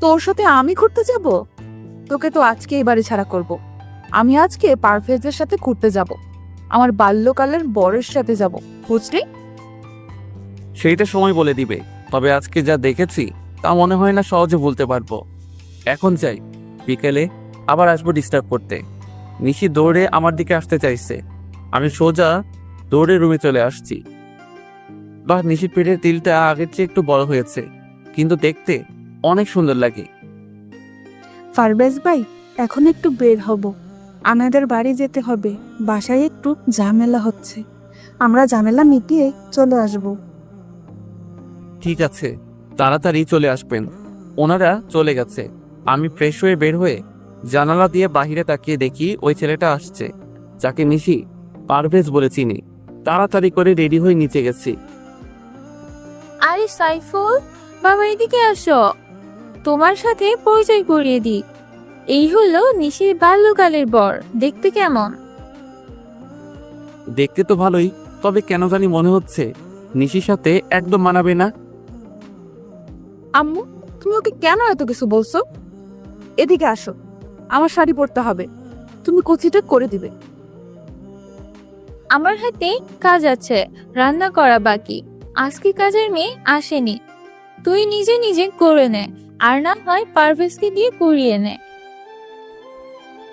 তোর সাথে আমি ঘুরতে যাব? তোকে তো আজকে এবারে ছাড়া করব। আমি আজকে পারভেজের সাথে ঘুরতে যাব, আমার বাল্যকালের বরের সাথে যাব, বুঝলি? সেইটা সময় বলে দিবে, তবে আজকে যা দেখেছি তা মনে হয় না সহজে বলতে পারবো। এখন যাই, বিকেলে আবার আসবো ডিস্টার্ব করতে। নিশি দৌড়ে আমার দিকে আসতে চাইছে, আমি সোজা দৌড়ে রুমে চলে আসছি। বাহ, নিশির পেটের তিলটা আগের চেয়ে একটু বড় হয়েছে, কিন্তু দেখতে অনেক সুন্দর লাগে। পারভেজ ভাই, এখন একটু বের হব, আমাদের বাড়ি যেতে হবে, বাসায় একটু ঝামেলা হচ্ছে, আমরা ঝামেলা মিটিয়ে চলে আসব। ঠিক আছে, তাড়াতাড়ি চলে আসবেন। ওনারা চলে গেছে। আমি ফ্রেশ হয়ে বের হয়ে জানালা দিয়ে বাহিরে তাকিয়ে দেখি ওই ছেলেটা আসছে, যাকে নিশি পারভেজ বলে চিনি। তাড়াতাড়ি করে রেডি হয়ে নিচে গেছি। আরে সাইফুল, বাবা এদিকে আসো, তোমার সাথে পরিচয় করিয়ে দিই। এই হলো নিশির বাল্যকালের বর, দেখতে কেমন? দেখতে তো ভালোই, তবে কেন জানি মনে হচ্ছে নিশির সাথে একদম মানাবে না। আম্মু, তুমি ওকে কেন এত কিছু বলছো? এদিকে আসো, আমার শাড়ি পরতে হবে, তুমি কচিটা করে দিবে। আমার হাতে কাজ আছে, রান্না করা বাকি, আজকে কাজের মেয়ে আসেনি, তুই নিজে নিজে করে নে, আর না হয় পারভেজকে দিয়ে করিয়ে নে।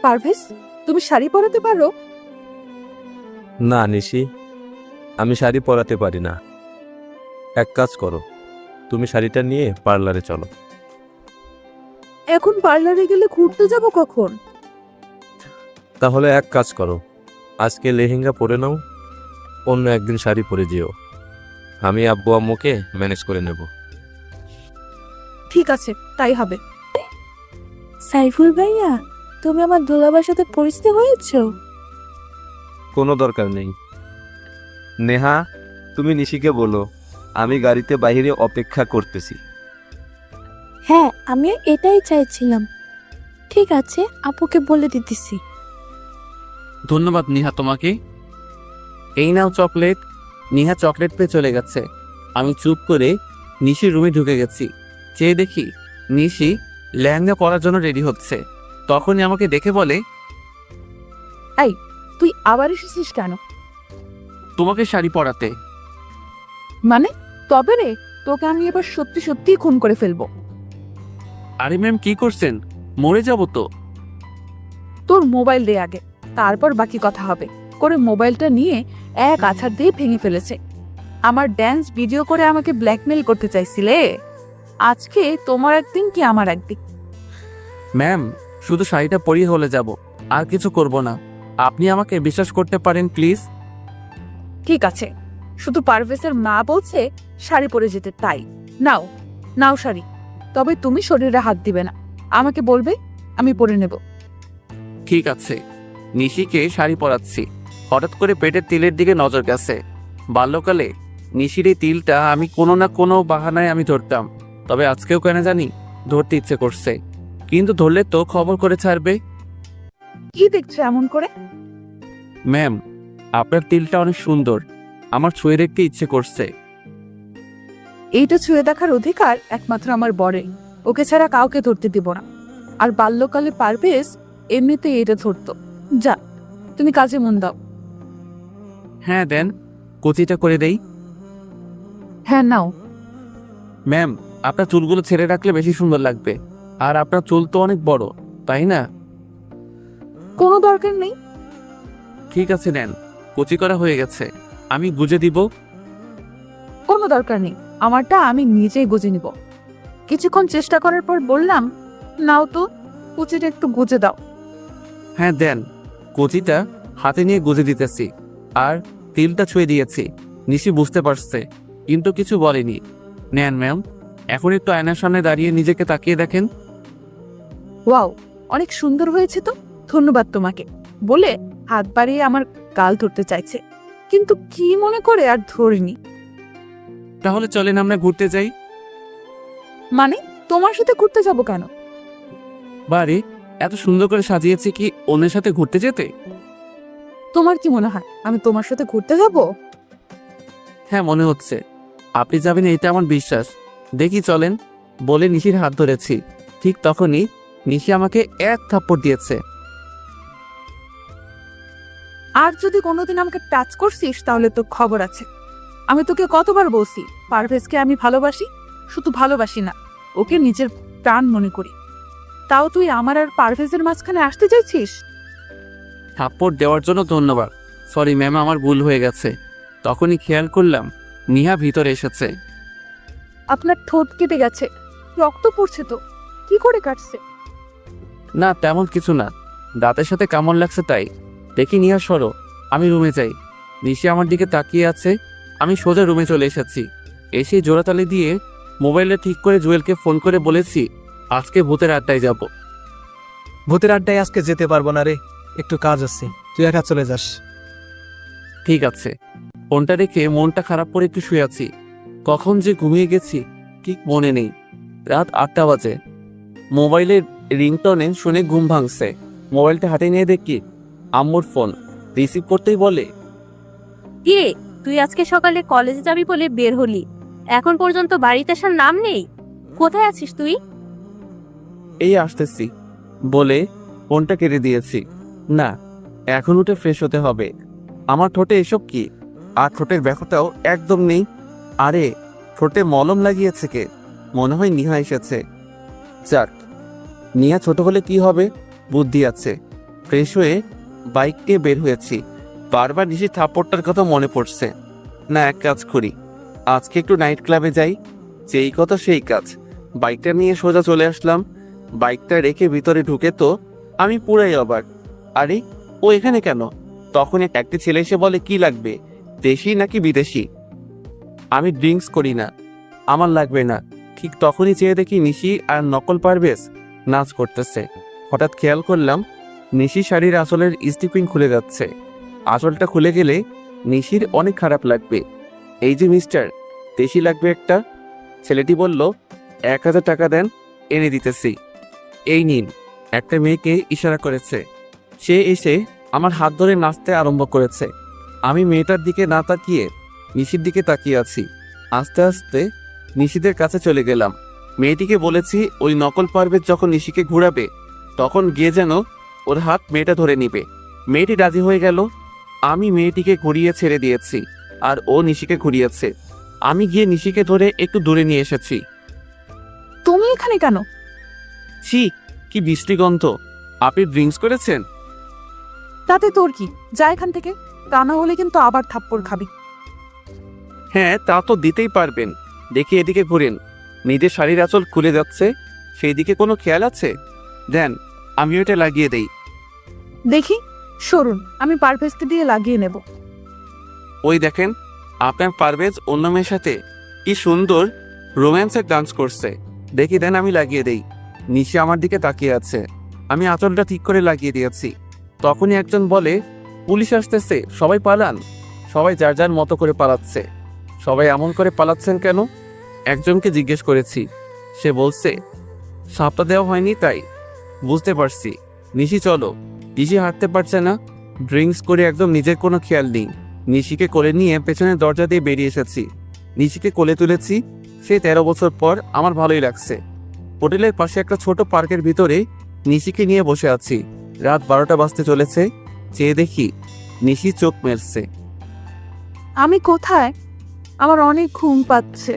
পারভেজ, তুমি শাড়ি পরাতে পারো? না নিশি, আমি শাড়ি পরাতে পারি না। এক কাজ করো, তুমি শাড়িটা নিয়ে পার্লারে চলো। এখন পার্লারে গেলে ঘুরতে যাব কখন? তাহলে এক কাজ করো, আজকে লেহেঙ্গা পরে নাও, অন্য একদিন শাড়ি পরে যেও। আমি আব্বু আম্মুকে ম্যানেজ করে নেব। ঠিক আছে, তাই হবে। সাইফুল ভাইয়া, তুমি আমার দুলাভাইয়ের সাথে পরিচিত হয়েছো? কোনো দরকার নেই। নেহা, তুমি নিশিকে বলো আমি গাড়িতে বাইরে অপেক্ষা করতেছি। হ্যাঁ, আমি এটাই চাইছিলাম। ঠিক আছে, আপুকে বলে দিতেছি। ধন্যবাদ নিহা তোমাকে। এই নাও চকলেট। নিহা চকলেট পেয়ে চলে গেছে। আমি চুপ করে নিশির রুমে ঢুকে গেছি। চেয়ে দেখি নিশি লেহেঙ্গা পরার জন্য রেডি হচ্ছে। তখনই আমাকে দেখে বলে, তুই আবার এসেছিস কেন? তোমাকে শাড়ি পরাতে। মানে তবে রে, তোকে আমি এবার সত্যি সত্যি খুন করে ফেলবো। আরে ম্যাম, কি করছেন? মরে যাব তো। তোর মোবাইল দে আগে, তারপর বাকি কথা হবে। করে মোবাইলটা নিয়ে এক আছাড় দিয়ে ভেঙে ফেলেছে। আমার ড্যান্স ভিডিও করে আমাকে ব্ল্যাকমেল করতে চাইছিলে। আজকে তোমার একদিন কি আমার একদিন। ম্যাম, শুধু শাড়িটা পরিয়ে হলে যাব, আর কিছু করব না। আপনি আমাকে বিশ্বাস করতে পারেন প্লিজ। ঠিক আছে, শুধু পারভেজের মা বলছে শাড়ি পরে যেতে, তাই নাও নাও শাড়ি। তবে তুমি শরীরে হাত দিবে না, আমাকে বলবে, আমি পরে নেব। ঠিক আছে। নিশিকে শাড়ি পরাচ্ছি। হঠাৎ করে পেটের তিলের দিকে নজর গেছে। বাল্যকালে নিশির এই তিলটা আমি কোনো না কোনো বাহানায় আমি ধরতাম, তবে আজকেও কেন জানি ধরতে ইচ্ছে করছে। কিন্তু ধরলে তো খবর করে ছাড়বে। কি দেখছো এমন করে? ম্যাম, আপনার তিলটা অনেক সুন্দর, আমার ছুঁয়ে দেখতে ইচ্ছে করছে। এইটা ছুঁয়ে দেখার অধিকার একমাত্র আমার বরে, ওকে ছাড়া কাউকে ধরতে দিব না। আর বাল্যকালে পারভেজ এমনিতে এটা ধরতো। যা, তুমি কাজে মন দাও। হ্যাঁ দেন, কচিটা করে দেই। হ্যাঁ নাও। ম্যাম, আপনার চুলগুলো ছেড়ে রাখলে বেশি সুন্দর লাগবে। আর আপনার চুল তো অনেক বড়, তাই না? কোনো দরকার নেই। ঠিক আছে নেন, কচি করা হয়ে গেছে, আমি গুজে দিব। কোনো দরকার নেই, আমারটা আমি নিজেই গুজে নিব। কিছুক্ষণ চেষ্টা করার পর বললাম, নাও তো, কুচিটা একটু গুজে দাও। হ্যাঁ দেন, কচিটা হাতে নিয়ে গুজে দিতেছি। আর তিলটা ছুঁয়ে দিয়েছি। নিশি বুঝতে পারছে, কিন্তু কিছু বলেনি। নেন ম্যাম, এখন একটু আয়নার সামনে দাঁড়িয়ে নিজেকে তাকিয়ে দেখেন। ওয়াও, অনেক সুন্দর হয়েছে তো, ধন্যবাদ তোমাকে বলে হাত বাড়িয়ে আমার গাল ধরতে চাইছে, কিন্তু কি মনে করে আর ধরিনি। তাহলে চলেন আমরা ঘুরতে যাই। মানে তোমার সাথে ঘুরতে যাব কেন? বাড়ি এত সুন্দর করে সাজিয়েছি কি অন্যের সাথে ঘুরতে যেতে? তোমার কি মনে হয় আমি তোমার সাথে ঘুরতে যাব? হ্যাঁ মনে হচ্ছে। আপনি যাবেন এটা আমার বিশ্বাস। দেখি চলেন বলে নিশির হাত ধরেছি। ঠিক তখনই নিশি আমাকে এক থাপ্পড় দিয়েছে। আর যদি কোনোদিন আমাকে টাচ করছিস তাহলে তো খবর আছে। আমি তোকে কতবার বলছি পারভেজকে আমি ভালোবাসি, শুধু ভালোবাসি না, ওকে নিজের প্রাণ মনে করি। তাও তুই আমার আর পারভেজের মাঝখানে আসতে চাইছিস? থাপ্পড় দেওয়ার জন্য ধন্যবাদ। সরি ম্যাম, আমার ভুল হয়ে গেছে। তখনই খেয়াল করলাম নিহা ভিতরে এসেছে। আপনার ঠোঁট কেটে গেছে, রক্ত পড়ছে তো, কি করে কাটছে? না তেমন কিছু না, দাঁতের সাথে কামড় লাগছে তাই। দেখি নিহা সরো, আমি রুমে যাই। নিশি আমার দিকে তাকিয়ে আছে। আমি সোজা রুমে চলে এসেছি। এসে জোড়াতালি দিয়ে মোবাইলটা ঠিক করে জুয়েলকে ফোন করে বলেছি আজকে ভূতের আড্ডায় যাব। ভূতের আড্ডায় আজকে যেতে পারবো না রে, একটু কাজ আছে, তুই একা চলে যাস। ঠিক আছে। ফোনটা রেখে মনটা খারাপ করে একটু শুয়ে আছি। কখন যে ঘুমিয়ে গেছি ঠিক মনে নেই। রাত 8টা বাজে। মোবাইলের রিংটনে শুনে ঘুম ভাঙছে। মোবাইলটা হাতে নিয়ে দেখি আম্মুর ফোন। রিসিভ করতেই বলে, কে তুই আজকে সকালে কলেজে যাবি বলে বের হলি, এখন পর্যন্ত বাড়িতে আসার নাম নেই। কোথায় আছিস তুই? এই আসতেছি বলে ফোনটা কেটে দিয়েছি। না, এখন উঠে ফ্রেশ হতে হবে। আমার ঠোঁটে এসব কি? আর ঠোঁটের ব্যথাটাও একদম নেই। আরে ঠোঁটে মলম লাগিয়েছে কে? মনে হয় নিহা এসেছে। যাক, নিহা ছোট হলে কি হবে, বুদ্ধি আছে। ফ্রেশ হয়ে বাইক নিয়ে বের হয়েছি। বারবার নিশির থাপ্পড়টার কথা মনে পড়ছে। না, এক কাজ করি, আজকে একটু নাইট ক্লাবে যাই। যেই কথা সেই কাজ। বাইকটা নিয়ে সোজা চলে আসলাম। বাইকটা রেখে ভিতরে ঢুকে তো আমি পুরাই অবাক। আরে ও এখানে কেন? তখন একটি ছেলে এসে বলে কি লাগবে, দেশি নাকি বিদেশি? আমি ড্রিঙ্কস করি না, আমার লাগবে না। ঠিক তখনই চেয়ে দেখি নিশি আর নকল পারভেজ নাচ করতেছে। হঠাৎ খেয়াল করলাম নিশি শাড়ির আঁচলের স্টিপিং খুলে যাচ্ছে। আঁচলটা খুলে গেলে নিশির অনেক খারাপ লাগবে। এই যে মিস্টার, দেশি লাগবে একটা। ছেলেটি বলল 1000 টাকা দেন, এনে দিতেছি। এই নিন। একটা মেয়েকে ইশারা করেছে। সে এসে আমার হাত ধরে নাচতে আরম্ভ করেছে। আমি মেয়েটার দিকে না তাকিয়ে নিশির দিকে তাকিয়ে আছি। আস্তে আস্তে নিশিদের কাছে চলে গেলাম। মেয়েটিকে বলেছি ওই নকল পারভেজ যখন নিশিকে ঘুরাবে তখন গিয়ে যেন ওর হাত মেয়েটা ধরে নিবে। মেয়েটি রাজি হয়ে গেল। আমি মেয়েটিকে ঘুরিয়ে ছেড়ে দিয়েছি আর ও নিশিকে ঘুরিয়েছে। আমি গিয়ে নিশিকে ধরে একটু দূরে নিয়ে এসেছি। তুমি এখানে কেন? ছি, কি বৃষ্টি গন্ধ। আপনি ড্রিঙ্কস করেছেন? তাতে তোর কি, যা এখান থেকে, তা না হলে কিন্তু আবার থাপ্পড় খাবি। হ্যাঁ, তা তো দিতেই পারবেন। দেখি এদিকে ঘুরেন। নিজের শাড়ির আঁচল খুলে যাচ্ছে, সেই দিকে কোনো খেয়াল আছে? দেন, আমি ওটা লাগিয়ে দেই। দেখি, সরুন, আমি পারভেজকে দিয়ে লাগিয়ে নেব। ওই দেখেন, আপনার পারভেজ অন্য মেয়ের সাথে কি সুন্দর রোম্যান্সের ডান্স করছে। দেখি দেন, আমি লাগিয়ে দেই। নিশি আমার দিকে তাকিয়ে আছে। আমি আঁচলটা ঠিক করে লাগিয়ে দিয়েছি। তখনই একজন বলে পুলিশ আসতেছে, সবাই পালান। সবাই যার যার মতো করে পালাচ্ছে। সবাই এমন করে পালাচ্ছেন কেন? একজনকে জিজ্ঞেস করেছি। সে বলছে সাপটা দেওয়া হয়নি তাই। বুঝতে পারছি। নিশি চলো। নিশি হাঁটতে পারছে না, ড্রিঙ্কস করে একদম নিজের কোনো খেয়াল নেই। নিশিকে কোলে নিয়ে পেছনের দরজা দিয়ে বেরিয়ে এসেছি। নিশিকে কোলে তুলেছি। সে 13 বছর পর আমার ভালোই লাগছে। হোটেলের পাশে একটা ছোট পার্কের ভিতরে নিশিকে নিয়ে বসে আছি। রাত 12টা বাজতে চলেছে। চেয়ে দেখি নিশি চোখ মেলছে। আমি কোথায়? আমার অনেক ঘুম পাচ্ছে,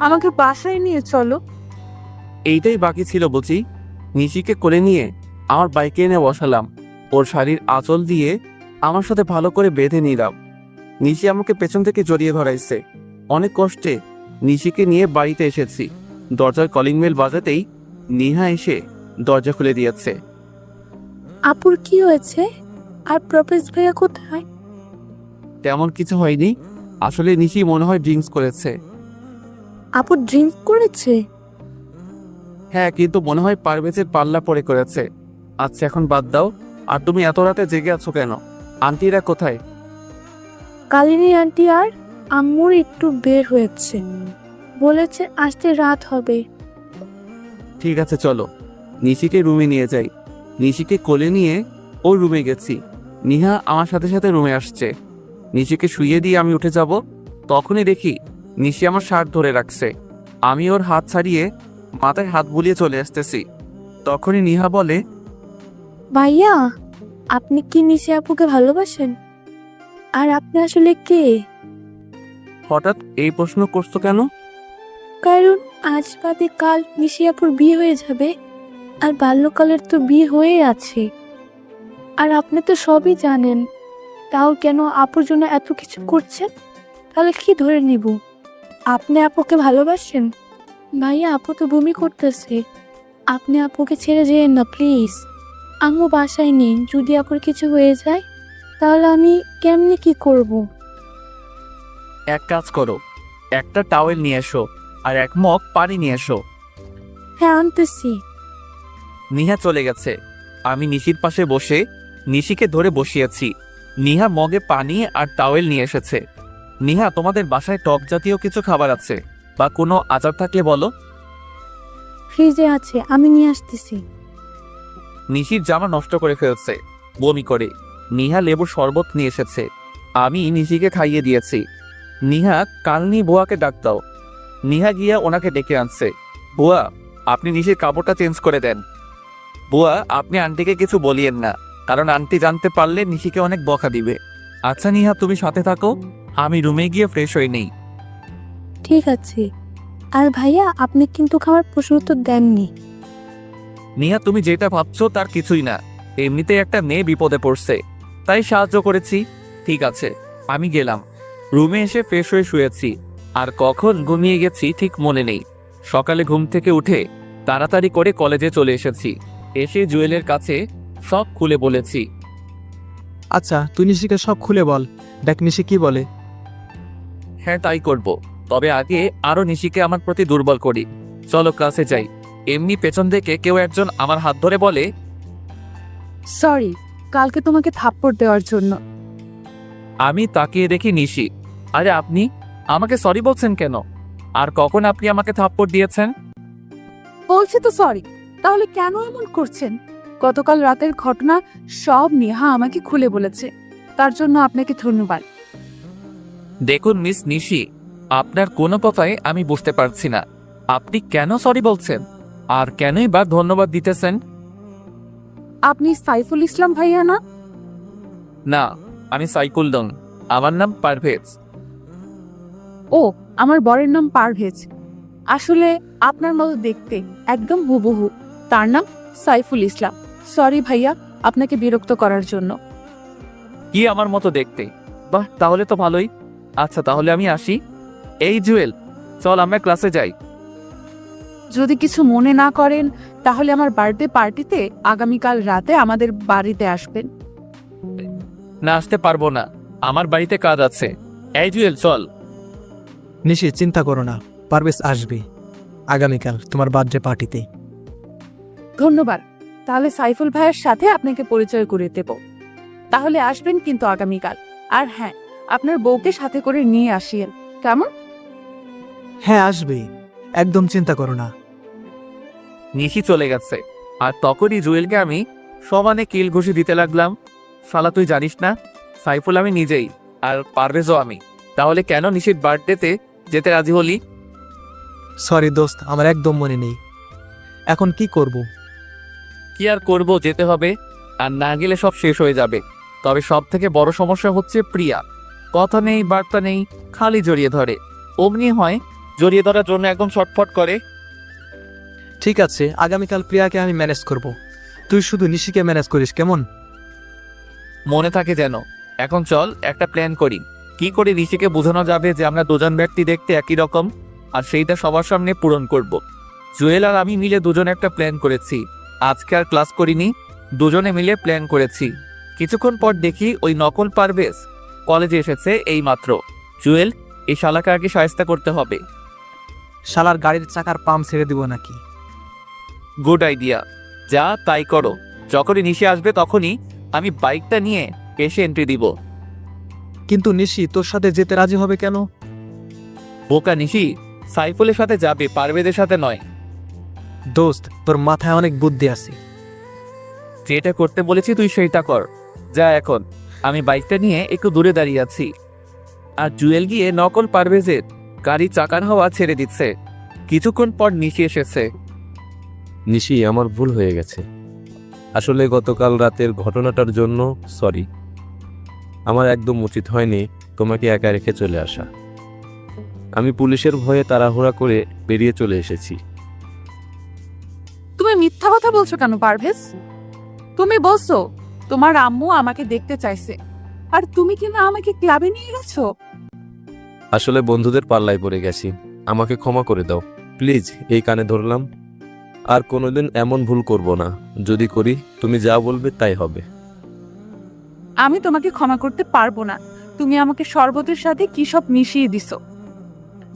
আমাকে বাসায় নিয়ে চলো। এইটাই বাকি ছিল বুঝি। নিশিকে কোলে নিয়ে আমার বাইকে এনে বসালাম। ওর শাড়ির আঁচল দিয়ে আমার সাথে ভালো করে বেঁধে নিলাম। নিশি আমাকে পেছন থেকে জড়িয়ে ধরাইছে। অনেক কষ্টে নিশিকে নিয়ে বাড়িতে এসেছি। দরজার কলিং বেল বাজাতেই নিহা এসে দরজা খুলে দিয়েছে। আপুর কি হয়েছে? আর প্রপেজ ভাইয়া কোথায়? তেমন কিছু হয়নি। আসলে নিশি মনে হয় ড্রিঙ্কস করেছে। আপু ড্রিঙ্ক করেছে? হ্যাঁ, কিন্তু মনে হয় পারভেজের পাল্লা পড়ে করেছে। আচ্ছা, এখন বাদ দাও। আর তুমি এত রাতে জেগে আছো কেন? আন্টিরা কোথায়? কালিনী আন্টি আর আম্মুর একটু বের হয়েছে, বলেছে আসতে রাত হবে। ঠিক আছে, চলো নিশিকে রুমে নিয়ে যাই। নিশিকে কোলে নিয়ে ওর রুমে গেছি। নিহা আমার সাথে সাথে রুমে আসছে। নিশিকে শুইয়ে দিয়ে আমি উঠে যাব। তখনই দেখি নিশি আমার শার্ট ধরে রাখছে। আমি ওর হাত ছাড়িয়ে মাথায় হাত বুলিয়ে চলে আসতেছি। তখনই নিহা বলে, ভাইয়া আপনি কি নিশি আপুকে ভালোবাসেন? আর আপনি আসলে কে? হঠাৎ এই প্রশ্ন করছো কেন? কারণ আজ বাদে কাল নিশি আপুর বিয়ে হয়ে যাবে, আর বাল্যকালের তো বিয়ে হয়ে আছে। আর আপনি তো সবই জানেন, তাও কেন আপুর জন্য এত কিছু করছেন? তাহলে কি ধরে নিব? আপনি আপুকে ভালোবাসেন? ভাইয়া, আপু তো বমি করতেছে। আপনি আপুকে ছেড়ে যেয়েন না প্লিজ। আম্মু বাসায় নেই, যদি আপুর কিছু হয়ে যায় তাহলে আমি কেমনে কি করব? এক কাজ করো, একটা টাওয়েল নিয়ে এসো আর এক মগ পানি নিয়ে এসো। হ্যাঁ, আনতেছি। নিহা চলে গেছে। আমি নিশির পাশে বসে নিশিকে ধরে বসিয়েছি। নিহা মগে পানি আর টাওয়েল নিয়ে এসেছে। নিহা, তোমাদের বাসায় টক জাতীয় কিছু খাবার আছে বা কোনো আচার থাকলে বলো। ফ্রিজে আছে, আমি নিয়ে আসতেছি। নিশির জামা নষ্ট করে ফেলছে বমি করে। নিহা লেবুর শরবত নিয়ে এসেছে, আমি নিশিকে খাইয়ে দিয়েছি। নিহা, কালনি বুয়াকে ডাক দাও। নিহা গিয়া ওনাকে ডেকে আনছে। বুয়া, আপনি নিশির কাপড়টা চেঞ্জ করে দেন। বুয়া, আপনি আন্টিকে কিছু বলিয়েন না, কারণ আন্টি জানতে পারলে নিশিকে অনেক বকা দিবে। আচ্ছা নিহা, তুমি সাথে থাকো, আমি রুমে গিয়ে ফ্রেশ হয়ে নেই। ঠিক আছে। আর ভাইয়া, আপনি কিন্তু খাবার প্রশ্ন উত্তর দেননি। নিহা, তুমি যেটা ভাবছো তার কিছুই না। এমনিতেই একটা মেয়ে বিপদে পড়ছে, তাই সাহায্য করেছি। ঠিক আছে, আমি গেলাম। রুমে এসে ফ্রেশ হয়ে শুয়েছি, আর কখন ঘুমিয়ে গেছি ঠিক মনে নেই। সকালে ঘুম থেকে উঠে তাড়াতাড়ি করে কলেজে চলে এসেছি। এসে জুয়েলের কাছে সব খুলে বলেছি। আচ্ছা, তুই নিশিকে সব খুলে বল, দেখ নিশি কি বলে। হ্যাঁ, তাই করব। তবে আগে আরো নিশিকে আমার প্রতি দুর্বল করি। চলো ক্লাসে যাই। এমনি পেছন থেকে কেউ একজন আমার হাত ধরে বলে, সরি কালকে তোমাকে থাপ্পড় দেওয়ার জন্য। আমি তাকিয়ে দেখি নিশি। আরে আপনি আমাকে সরি বলছেন কেন? আর কখন আপনি আমাকে থাপ্পড় দিয়েছেন? বলছি তো সরি, তাহলে কেন এমন করছেন? গতকাল রাতের ঘটনা সব নেহা আমাকে খুলে বলেছে, তার জন্য আপনাকে ধন্যবাদ। দেখুন মিস নিশি, আপনার কোনো কথাই আমি বুঝতে পারছি না। আপনি কেন সরি বলছেন আর কেনই বা ধন্যবাদ দিতেছেন? আপনি সাইফুল ইসলাম ভাইয়া না? না, আমি সাইকুল নন, আমার নাম পারভেজ। ও, আমার বরের নাম পারভেজ। আসলে আপনার মতো দেখতে, একদম হুবহু। তার নাম সাইফুল ইসলাম। সরি ভাইয়া, আপনাকে বিরক্ত করার জন্য। কি আমার মতো দেখতে? বাহ, তাহলে তো ভালোই। আচ্ছা, তাহলে আমি আসি। এই জুয়েল, চল আমরা ক্লাসে যাই। যদি কিছু মনে না করেন তাহলে আমার বার্থডে পার্টিতে আগামীকাল রাতে আমাদের বাড়িতে আসবেন। না, আসতে পারবো না, আমার বাড়িতে কাজ আছে। এই জুয়েল, চল। নিশি, চিন্তা করো না, পারভেজ আসবে আগামীকাল তোমার বার্থডে পার্টিতে। ধন্যবাদ। তাহলে সাইফুল ভাইয়ের সাথে আপনাকে পরিচয় করে দেব। তাহলে আসবেন কিন্তু আগামীকাল। আর হ্যাঁ, আপনার বউকে সাথে করে নিয়ে আসিয়েন, কেমন? হ্যাঁ, আসবে, একদম চিন্তা করো না। নিশি চলে গেছে, আর তখনই জুয়েলকে আমি সমানে কিল ঘুষি দিতে লাগলাম। শালা, তুই জানিস না সাইফুল আমি নিজেই, আর পারভেজও আমি। তাহলে কেন নিশির বার্থডেতে যেতে রাজি হলি? সরি দোস্ত, আমার একদম মনে নেই। এখন কি করব? কি আর করব, যেতে হবে। আর না গেলে সব শেষ হয়ে যাবে। তবে সব থেকে বড় সমস্যা হচ্ছে প্রিয়া। কথা নেই, বার্তা নেই, খালি জড়িয়ে ধরে। অমনি হয়, জড়িয়ে ধরার জন্য একদম ছটফট করে। ঠিক আছে, আগামীকাল প্রিয়াকে আমি ম্যানেজ করব, তুই শুধু নিশিকে ম্যানেজ করিস, কেমন? মনে থাকে যেন। এখন চল একটা প্ল্যান করি, কি করে ঋষিকে বোঝানো যাবে যে আমরা দুজন ব্যক্তি দেখতে একই রকম, আর সেইটা সবার সামনে পূরণ করব। জুয়েল আর আমি মিলে দুজনে একটা প্ল্যান করেছি। আজকে আর ক্লাস করিনি, দুজনে মিলে প্ল্যান করেছি। কিছুক্ষণ পর দেখি ওই নকল পারভেজ কলেজে এসেছে এই মাত্র। জুয়েল, এই শালাকে আগে শায়েস্তা করতে হবে। শালার গাড়ির চাকার পাম্প ছেড়ে দিব নাকি? গুড আইডিয়া, যা তাই করো। যখনই নিশে আসবে তখনই আমি বাইকটা নিয়ে এসে এন্ট্রি দিব। কিন্তু নিশি তোর সাথে যেতে রাজি হবে কেন? বোকা নিশি, সাইফুলের সাথে যাবে, পারভেজের সাথে নয়। দোস্ত, তোর মাথায় অনেক বুদ্ধি আছে। যেটা করতে বলেছি তুই সেইটা কর। যা এখন। আমি বাইকটা নিয়ে একটু দূরে দাঁড়িয়ে আছি, আর জুয়েল গিয়ে নকল পারভেজের গাড়ি চাকার হাওয়া ছেড়ে দিচ্ছে। কিছুক্ষণ পর নিশি এসেছে। নিশি, আমার ভুল হয়ে গেছে। আসলে গতকাল রাতের ঘটনাটার জন্য সরি। আমার একদম উচিত হয়নি তোমাকে একা রেখে চলে আসা। আমি পুলিশের ভয়ে তাড়াহুড়া করে বেরিয়ে চলে এসেছি। তুমি মিথ্যা কথা বলছো কেন পারভেজ? তুমি বলছো তোমার আম্মু আমাকে দেখতে চাইছে, আর তুমি কিনা আমাকে ক্লাবে নিয়ে গেছো। আসলে বন্ধুদের পাল্লায় পড়ে গেছি, আমাকে ক্ষমা করে দাও প্লিজ। এই কানে ধরলাম, আর কোনোদিন এমন ভুল করব না। যদি করি তুমি যা বলবে তাই হবে। আমি তোমাকে ক্ষমা করতে পারবো না। তুমি আমাকে শরবতের সাথে কি সব মিশিয়ে দিছো,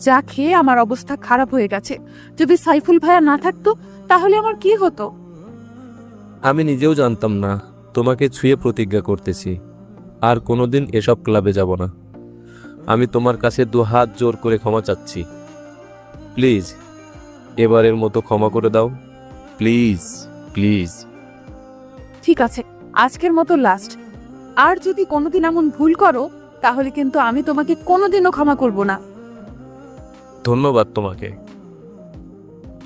যা খেয়ে আমার অবস্থা খারাপ হয়ে গেছে। যদি সাইফুল ভাইয়া না থাকতো তাহলে আমার কি হতো? আমি নিজেও জানতাম না। তোমাকে ছুঁয়ে প্রতিজ্ঞা করতেছি আর কোনোদিন এসব ক্লাবে যাব না। আমি তোমার কাছে 2 হাত জোর করে ক্ষমা চাচ্ছি। প্লিজ এবারের মতো ক্ষমা করে দাও, প্লিজ প্লিজ। ঠিক আছে, আজকের মতো লাস্ট। আর যদি কোনোদিন এমন ভুল করো তাহলে কিন্তু আমি তোমাকে কোনোদিনও ক্ষমা করব না। ধন্যবাদ তোমাকে।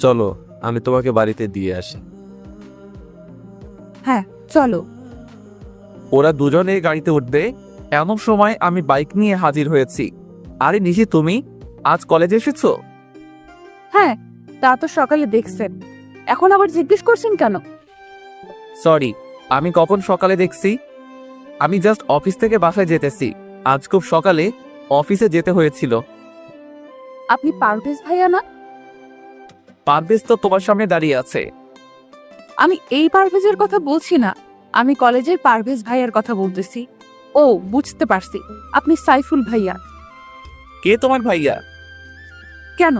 চলো আমি তোমাকে বাড়িতে দিয়ে আসি। হ্যাঁ চলো। ওরা দুজনে গাড়িতে উঠবে এমন সময় আমি বাইক নিয়ে হাজির হয়েছি। আরে নিশি, তুমি আজ কলেজে এসেছো? হ্যাঁ, তা তো সকালে দেখছেন, এখন আবার জিজ্ঞেস করছেন কেন? সরি, আমি কখন সকালে দেখছি? আমি জাস্ট অফিস থেকে বাসায় যেতেছি। আজ খুব সকালে অফিসে যেতে হয়েছিল। আপনি পারভেজ ভাইয়া না? পারভেজ তো তোমার সামনে দাঁড়িয়ে আছে। আমি এই পারভেজের কথা বলছি না, আমি কলেজের পারভেজ ভাইয়ার কথা বলতেছি। ও বুঝতে পারছি, আপনি সাইফুল ভাইয়া। কে তোমার ভাইয়া? কেন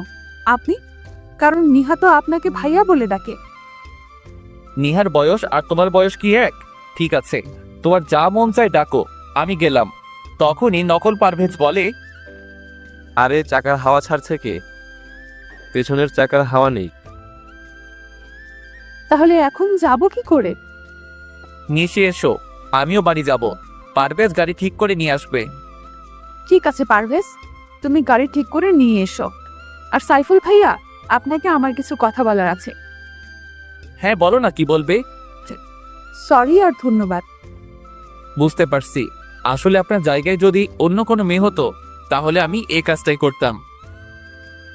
আপনি? কারণ নিহা তো আপনাকে ভাইয়া বলে ডাকে। নিহার বয়স আর তোমার বয়স কি এক? ঠিক আছে, তোমার যা মন চায় ডাকো, আমি গেলাম। তখনই নকল পারভেজ বলে, আরে চাকার হাওয়া ছাড়ছে কে? পেছনের চাকার হাওয়া নেই। তাহলে এখন যাব কি করে? নিশে এসো, আমিও বাড়ি যাব। পারভেজ গাড়ি ঠিক করে নিয়ে আসবে। ঠিক আছে পারভেজ, তুমি গাড়ি ঠিক করে নিয়ে এসো। আর সাইফুল ভাইয়া, আপনাকে আমার কিছু কথা বলার আছে। হ্যাঁ বলো না, কি বলবে? সরি আর ধন্যবাদ। বুঝতে পারছি, আসলে আপনার জায়গায় যদি অন্য কোনো মেয়ে হতো তাহলে আমি এই কাজটাই করতাম।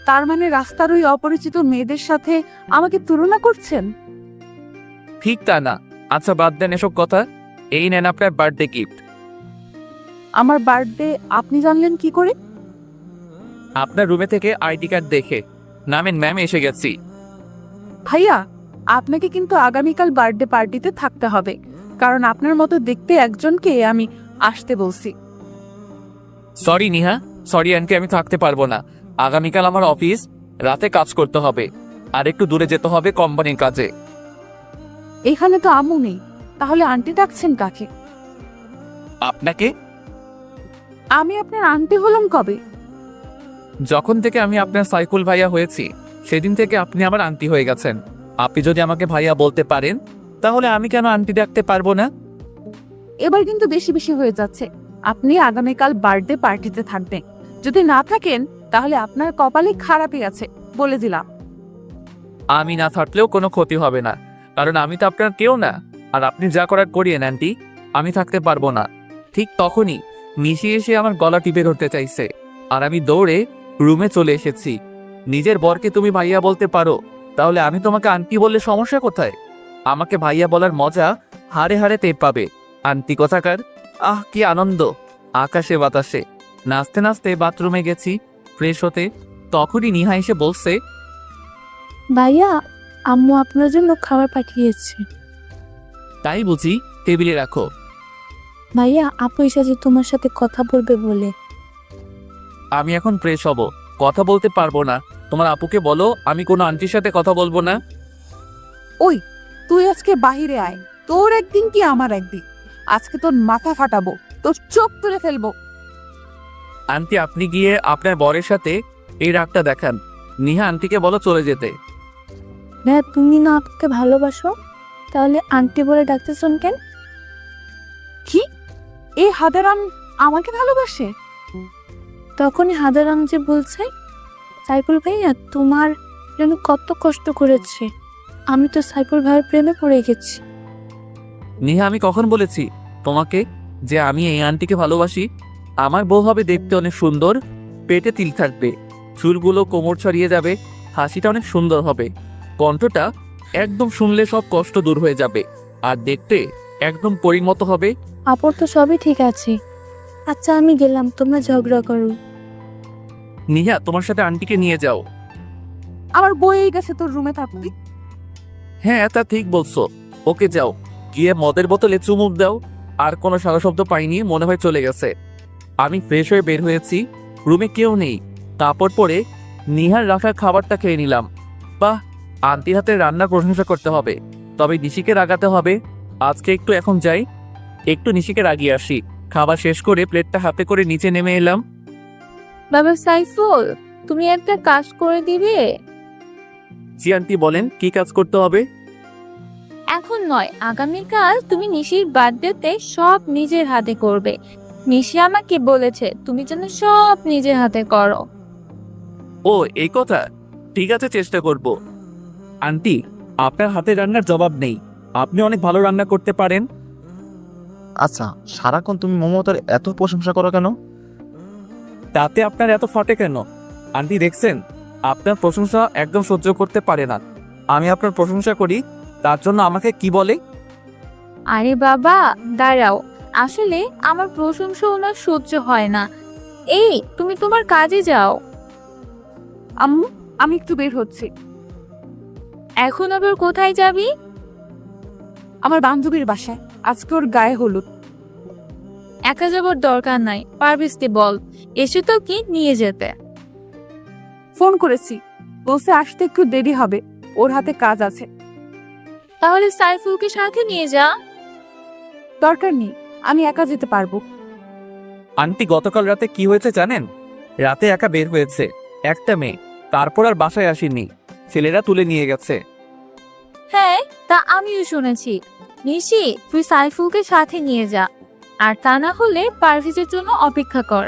তার মানে রাস্তার ওই অপরিচিত মেয়েদের সাথে আমাকে তুলনা করছেন? ঠিক তা না। আচ্ছা বাদ দেন এসব কথা, এই নেন আপনার বার্থডে গিফট। আমার বার্থডে আপনি জানলেন কি করে? আপনার রুমে থেকে আইডি কার্ড দেখে। নামেন ম্যাম, এসে গেছি। ভাইয়া, আপনাকে কিন্তু আগামীকাল বার্থডে পার্টিতে থাকতে হবে, কারণ আপনার মতো দেখতে একজনকে আমি আসতে বলছি। সরি নিহা, সরি আন্টি, আমি থাকতে পারবো না। আগামীকাল আমার অফিস, রাতে কাজ করতে হবে, আর একটু দূরে যেতে হবে কোম্পানির কাজে। এখানে তো আম্মু নেই, তাহলে আন্টি ডাকছেন কাকে? আপনাকে? আমি আপনার আন্টি হলাম কবে? যখন থেকে আমি আপনার সাইকুল ভাইয়া হয়েছি সেদিন থেকে আপনি আমার আন্টি হয়ে গেছেন। আপনি যদি আমাকে ভাইয়া বলতে পারেন তাহলে আমি কেন আন্টি ডাকতে পারবো না? এবার কিন্তু বেশি বেশি হয়ে যাচ্ছে। আপনি আগামীকাল বার্থডে পার্টিতে থাকবেন, যদি না থাকেন তাহলে আপনার কপালে খারাপই আছে, বলে দিলাম। আমি না থাকলেও কোনো ক্ষতি হবে না, কারণ আমি তো আপনার কেউ না। আর আপনি যা করার করিয়েন আন্টি, আমি থাকতে পারবো না। ঠিক তখনই মিশি এসে আমার গলা টিপে ধরতে চাইছে, আর আমি দৌড়ে রুমে চলে এসেছি। নিজের বরকে তুমি ভাইয়া বলতে পারো, তাহলে আমি তোমাকে আন্টি বললে সমস্যা কোথায়? আমাকে ভাইয়া বলার মজা হাড়ে হাড়ে টের পাবে। আন্টি কোথাকার! আহ কি আনন্দ! আকাশে বাতাসে নাচতে নাচতে বাথরুমে গেছি ফ্রেশ হতে। তখনই নিহা এসে বলছে, ভাইয়া, আম্মু আপনার জন্য খাবার পাঠিয়েছে। তাই বুঝি? টেবিলে রাখো। ভাইয়া, আপু এসেছে তোমার সাথে কথা বলবে বলে। আমি এখন ফ্রেশ হব, কথা বলতে পারবো না। তোমার আপুকে বলো আমি কোনো আন্টির সাথে কথা বলবো না। ওই তুই আজকে বাহিরে আয়, তোর একদিন কি আমার একদিন। আজকে তোর মাথা ফাটাবো, তোর চোখ তুলে ফেলবো। আন্টি আপনি গিয়ে আপনার বরের সাথে এই রাগটা দেখান। নিহা আন্টিকে বলো চলে যেতে। ভাইয়া, তুমি না আপুকে ভালোবাসো, তাহলে আন্টি বলে ডাকতেছেন কেন? কি এই হাদারাম আমাকে ভালোবাসে? তখনই হাদারাম যে বলছে, সাইফুল ভাইয়া তোমার জন্য কত কষ্ট করেছে, আমি তো সাইফুল ভাইয়ের প্রেমে পড়ে গেছি। নেহা, আমি কখন বলেছি তোমাকে যে আমি এই আন্টিকে ভালোবাসি? আমার বউ হবে দেখতে অনেক সুন্দর, পেটে তিল থাকবে, চুলগুলো কোমর ছড়িয়ে যাবে, হাসিটা অনেক সুন্দর হবে, কণ্ঠটা একদম শুনলে সব কষ্ট দূর হয়ে যাবে, আর দেখতে একদম পরীর মতো হবে। আপর তো সবই ঠিক আছে। আচ্ছা আমি গেলাম, তোমরা ঝগড়া করো। নিহা, তোমার সাথে আন্টিকে নিয়ে যাও। আমার বই গেছে তোর রুমে থাকবি। হ্যাঁ, তা ঠিক বলছো। ওকে যাও, গিয়ে মদের বোতলে চুমুক দাও। আর কোনো সারা শব্দ পাইনি, মনে হয় চলে গেছে। আমি ফ্রেশ হয়ে বের হয়েছি, রুমে কেউ নেই। কাপড় পরে নিহার রাখা খাবারটা খেয়ে নিলাম। বাহ, আন্টির হাতে রান্নার প্রশংসা করতে হবে, তবে নিশিকে রাগাতে হবে। আজকে একটু এখন যাই, একটু নিশিকে রাগিয়ে আসি। খাবার শেষ করে প্লেটটা হাতে করে নিচে নেমে এলাম। বাবা সাইফুল, তুমি একটা কাজ করে দিবে? জি আন্টি, বলেন কি কাজ করতে হবে? এখন নয়, আগামীকাল তুমি নিশির বার্থডেতে সব নিজের হাতে করবে। নিশি আমাকে বলেছে তুমি যেন সব নিজের হাতে করো। ও, এই কথা। ঠিক আছে, চেষ্টা করব। আন্টি, আপনার হাতে রান্নার জবাব নেই, আপনি অনেক ভালো রান্না করতে পারেন। আচ্ছা, সারাক্ষণ তুমি মমতার এত প্রশংসা করো কেন? তাতে আপনার এত ফাটে কেন? আন্টি দেখছেন, আপনার প্রশংসা একদম সহ্য করতে পারে না। আমি আপনার প্রশংসা করি, তার জন্য আমাকে কি বলে? আরে বাবা দাঁড়াও, আসলে আমার প্রশংসা ওনার সহ্য হয় না। এই তুমি তোমার কাজে যাও। আম্মু, আমি একটু বের হচ্ছি। এখন আবার কোথায় যাবি? আমার বান্ধবীর বাসায়, আজকে ওর গায়ে হলুদ। একা যাবার দরকার নাই, পারভিজকে বল এসে তো কি নিয়ে যেতে। ফোন করেছি, বলছে আসতে একটু দেরি হবে, ওর হাতে কাজ আছে। তাহলে সাইফুলকে সাথে নিয়ে যা। দরকার নেই, আমি একা যেতে পারবো। আন্টি, গতকাল রাতে কি হয়েছে জানেন? রাতে একা বের হয়েছে একটা মেয়ে, তারপর আর বাসায় আসেনি, ছেলেরা তুলে নিয়ে গেছে। হ্যাঁ, তা আমিও শুনেছি। নিশি, তুই সাইফুলকে সাথে নিয়ে যা, আর তা না হলে পারভিজের জন্য অপেক্ষা কর।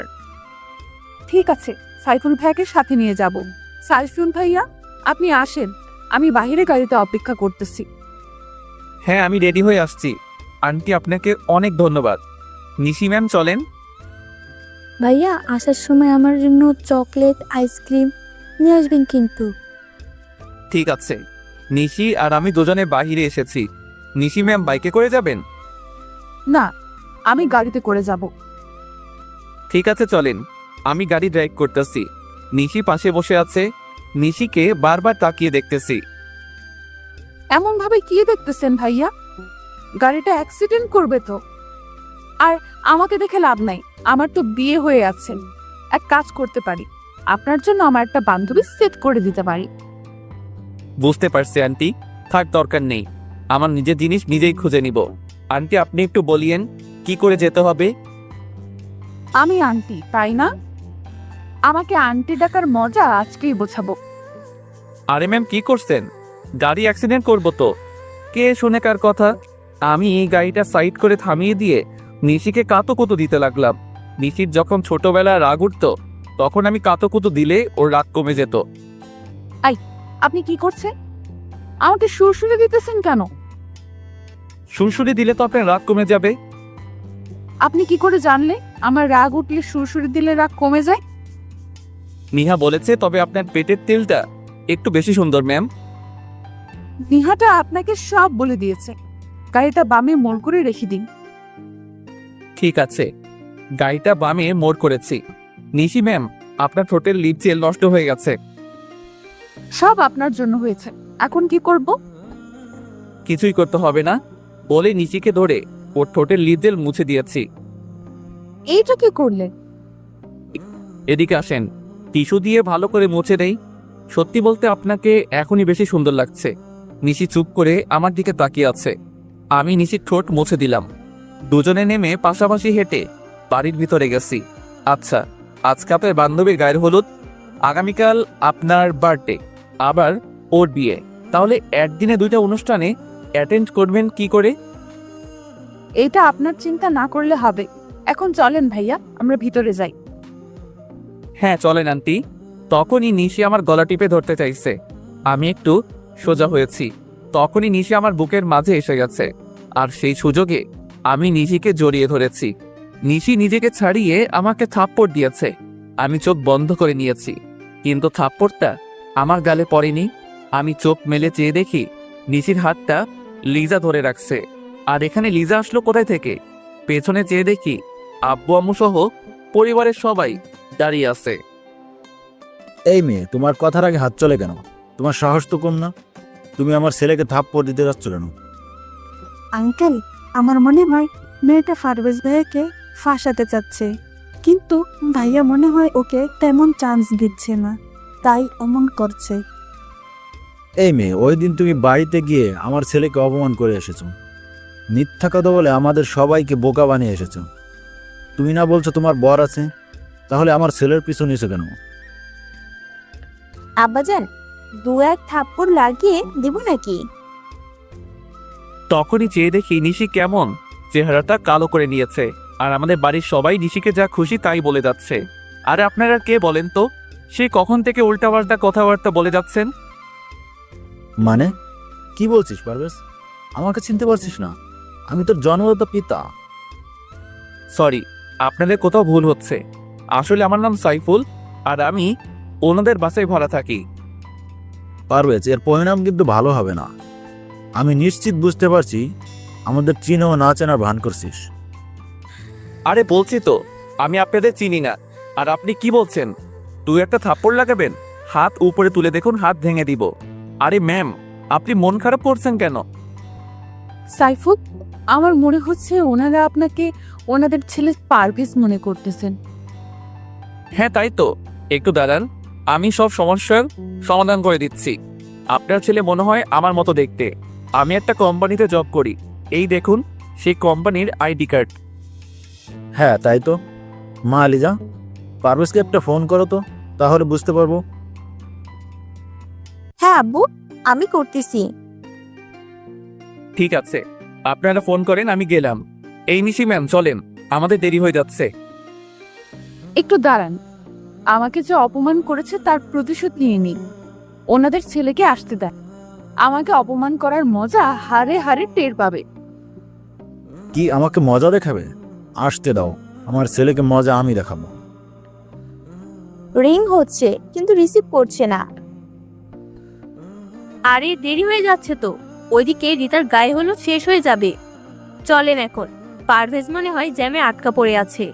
ঠিক আছে, সাইফুল ভাইয়াকে সাথে নিয়ে যাব। সাইফুল ভাইয়া, আপনি আসেন, আমি বাইরে গাড়িতে অপেক্ষা করতেছি। হ্যাঁ, আমি রেডি হয়ে আসছি। আন্টি, আপনাকে অনেক ধন্যবাদ। নিশি ম্যাম, চলেন। ভাইয়া আসার সময় আমার জন্য চকলেট আইসক্রিম নিয়ে আসবেন কিন্তু। ঠিক আছে। নিশি আর আমি দুজনে বাহিরে এসেছি। নিশি ম্যাম বাইকে করে যাবেন? না, আমি গাড়িতে করে যাব। ঠিক আছে, চলেন। আমি গাড়ি ড্রাইভ করতেছি, নিশি পাশে বসে আছে। নিশিকে বারবার তাকিয়ে দেখতেছি। এমন ভাবে কি দেখতেছেন ভাইয়া? গাড়িটা অ্যাক্সিডেন্ট করবে তো। আর আমাকে দেখে লাভ নাই, আমার তো বিয়ে হয়ে আছে। এক কাজ করতে পারি, আপনার জন্য আমার একটা বান্ধবী সেট করে দিতে পারি। বুঝতে পারছি আন্টি, থাক, দরকার নেই। আমার নিজের জিনিস নিজেই খুঁজে নিব। আন্টি, আপনি একটু বলিয়েন কি করে যেতে হবে? আমি আন্টি, তাই না? আমাকে আন্টি ডাকার মজা আজকেই বোঝাবো। আরে ম্যাম, কি করছেন? গাড়ি অ্যাক্সিডেন্ট করবো তো। কে শুনে কার কথা? আমি এই গাড়িটা সাইড করে থামিয়ে দিয়ে নিশিকে কাতকুতো দিতে লাগলাম। নিশির যখন ছোটবেলায় রাগ উঠতো, তখন আমি কাতকুতো দিলে ওর রাগ কমে যেত। আপনি কি করছেন? আমাকে সুরসুরে দিতেছেন কেন? সুরসুরি দিলে তো আপনার রাগ কমে যাবে। আপনি কি করে জানলে আমার রাগ উঠলে সুরসুরি দিলে রাগ কমে যায়? নিহা বলেছে, তবে আপনার পেটের তেলটা একটু বেশি সুন্দর ম্যাম। নিহাটা আপনাকে সব বলে দিয়েছে। গাড়িটা বামে মোড় করে রেখে দিন। ঠিক আছে, গাড়িটা বামে মোড় করেছি। নিশি ম্যাম, আপনার ঠোঁটের লিপ জেল নষ্ট হয়ে গেছে। সব আপনার জন্য হয়েছে, এখন কি করব? কিছুই করতে হবে না, বলে নিশিকে ধরে ওর ঠোঁটের লিপ জেল মুছে দিয়েছি। এইটা কি করলেন? এদিকে আসেন, টিস্যু দিয়ে ভালো করে মুছে দেই। সত্যি বলতে আপনাকে এখনই বেশি সুন্দর লাগছে। নিশি চুপ করে আমার দিকে তাকিয়ে আছে। আমি নিশির ঠোঁট মুছে দিলাম। দুজনে নেমে পাশাপাশি হেঁটে বাড়ির ভিতরে গেছি। আচ্ছা, আজকে আপনার বান্ধবীর গায়ের হলুদ, আগামীকাল আপনার বার্থডে, আবার ওর বিয়ে, তাহলে একদিনে দুইটা অনুষ্ঠানে অ্যাটেন্ড করবেন কি করে? এটা আপনার চিন্তা না করলে হবে। এখন চলেন ভাইয়া, আমরা ভিতরে যাই। হ্যাঁ চলেন আন্টি। তখনই নিশি আমার গলা টিপে ধরতে চাইছে। আমি একটু সোজা হয়েছি, তখনই নিশি আমার বুকের মাঝে এসে গেছে। আর সেই সুযোগে আমি নিশিকে জড়িয়ে ধরেছি। নিশি নিজেকে ছাড়িয়ে আমাকে থাপ্পড় দিয়েছে। আমি চোখ বন্ধ করে নিয়েছি, কিন্তু থাপ্পড়টা আমার গালে পড়েনি। আমি চোখ মেলে চেয়ে দেখি নিশির হাতটা লিজা ধরে রাখছে। আর এখানে লিজা আসলো কোথায় থেকে? পেছনে চেয়ে দেখি আব্বু আম্মু সহ পরিবারের সবাই দাঁড়িয়ে আছে। এই মেয়ে, তোমার কথার আগে হাত চলে কেন? তোমার সাহস তো কম না। তুমি আমার ছেলেকে থাপ্পড় দিতে যাচ্ছ কেন? আঙ্কেল, আমার মনে হয় মেয়েটা পারভেজ ভাইয়াকে ফাঁসাতে চাচ্ছে, কিন্তু ভাইয়া মনে হয় ওকে তেমন চান্স দিচ্ছে না, তাই এমন করছে। এই মেয়ে, ওই দিন তুমি বাড়িতে গিয়ে আমার ছেলেকে অপমান করে এসেছো। মিথ্যা কথা বলে আমাদের সবাইকে বোকা বানিয়ে এসেছো। তুমি না বলছো তোমার বর আছে, তাহলে আমার ছেলের পিছু নিছো কেন? আব্বাজান, দু এক থাপ্পড় লাগিয়ে দিব নাকি? তখনই চেয়ে দেখি নিশি কেমন চেহারাটা কালো করে নিয়েছে, আর আমাদের বাড়ির সবাই নিশিকে যা খুশি তাই বলে যাচ্ছে। আর আপনারা কে বলেন তো? সে কখন থেকে উল্টাপাল্টা কথাবার্তা বলে যাচ্ছেন? মানে কি বলছিস পারভেজ? আমাকে চিনতে পারছিস না? আমি তোর জন্মদাতা পিতা। সরি, আপনাদের কোথাও ভুল হচ্ছে। আসলে আমার নাম সাইফুল, আর আমি ওনাদের বাসায় ভাড়া থাকি। পারভেজ, এর পরিণাম কিন্তু ভালো হবে না। আমি নিশ্চিত বুঝতে পারছি আমাদের চিনেও না চেনার ভান করছিস। আরে বলছি তো আমি আপনাদের চিনি না। আর আপনি কি বলছেন? তুই একটা থাপ্পড় লাগাবেন? হাত উপরে তুলে দেখুন, হাত ভেঙে দিব। আরে ম্যাম, আপনি মন খারাপ করছেন কেন? সাইফুল, আমার মনে হচ্ছে ওনারা আপনাকে ওনাদের ছেলে পারভেজ মনে করতেছেন। হ্যাঁ তাই তো, একটু দাঁড়ান, আমি সব সমস্যার সমাধান করে দিচ্ছি। আপনার ছেলে মনে হয় আমার মতো দেখতে। আমি একটা কোম্পানিতে জব করি, এই দেখুন সেই কোম্পানির আইডি কার্ড। হ্যাঁ তাই তো। মা লিজা, পারভেজকে একটা ফোন করো তো, তাহলে বুঝতে পারবো। হ্যাঁ আব্বু, আমি করতেছি। ঠিক আছে, আপনারা ফোন করেন, আমি গেলাম। এই নিশি ম্যাম চলেন, আমাদের দেরি হয়ে যাচ্ছে। একটু দাঁড়ান, আমাকে যে অপমান করেছে তার প্রতিশোধ নিয়ে নিই। ওনাদের ছেলেকে আসতে দেন, আমাকে অপমান করার মজা হারে হারে টের পাবে। কি আমাকে মজা দেখাবে? আসতে দাও, আমার ছেলেকে মজা আমি দেখাবো। রিং হচ্ছে কিন্তু রিসিভ করছে না। আরে দেরি হয়ে যাচ্ছে তো, ওইদিকে রিতার গায়ে হলুদ শেষ হয়ে যাবে। চলেন এখন, পারভেজ মনে হয় জ্যামে আটকা পড়ে আছে।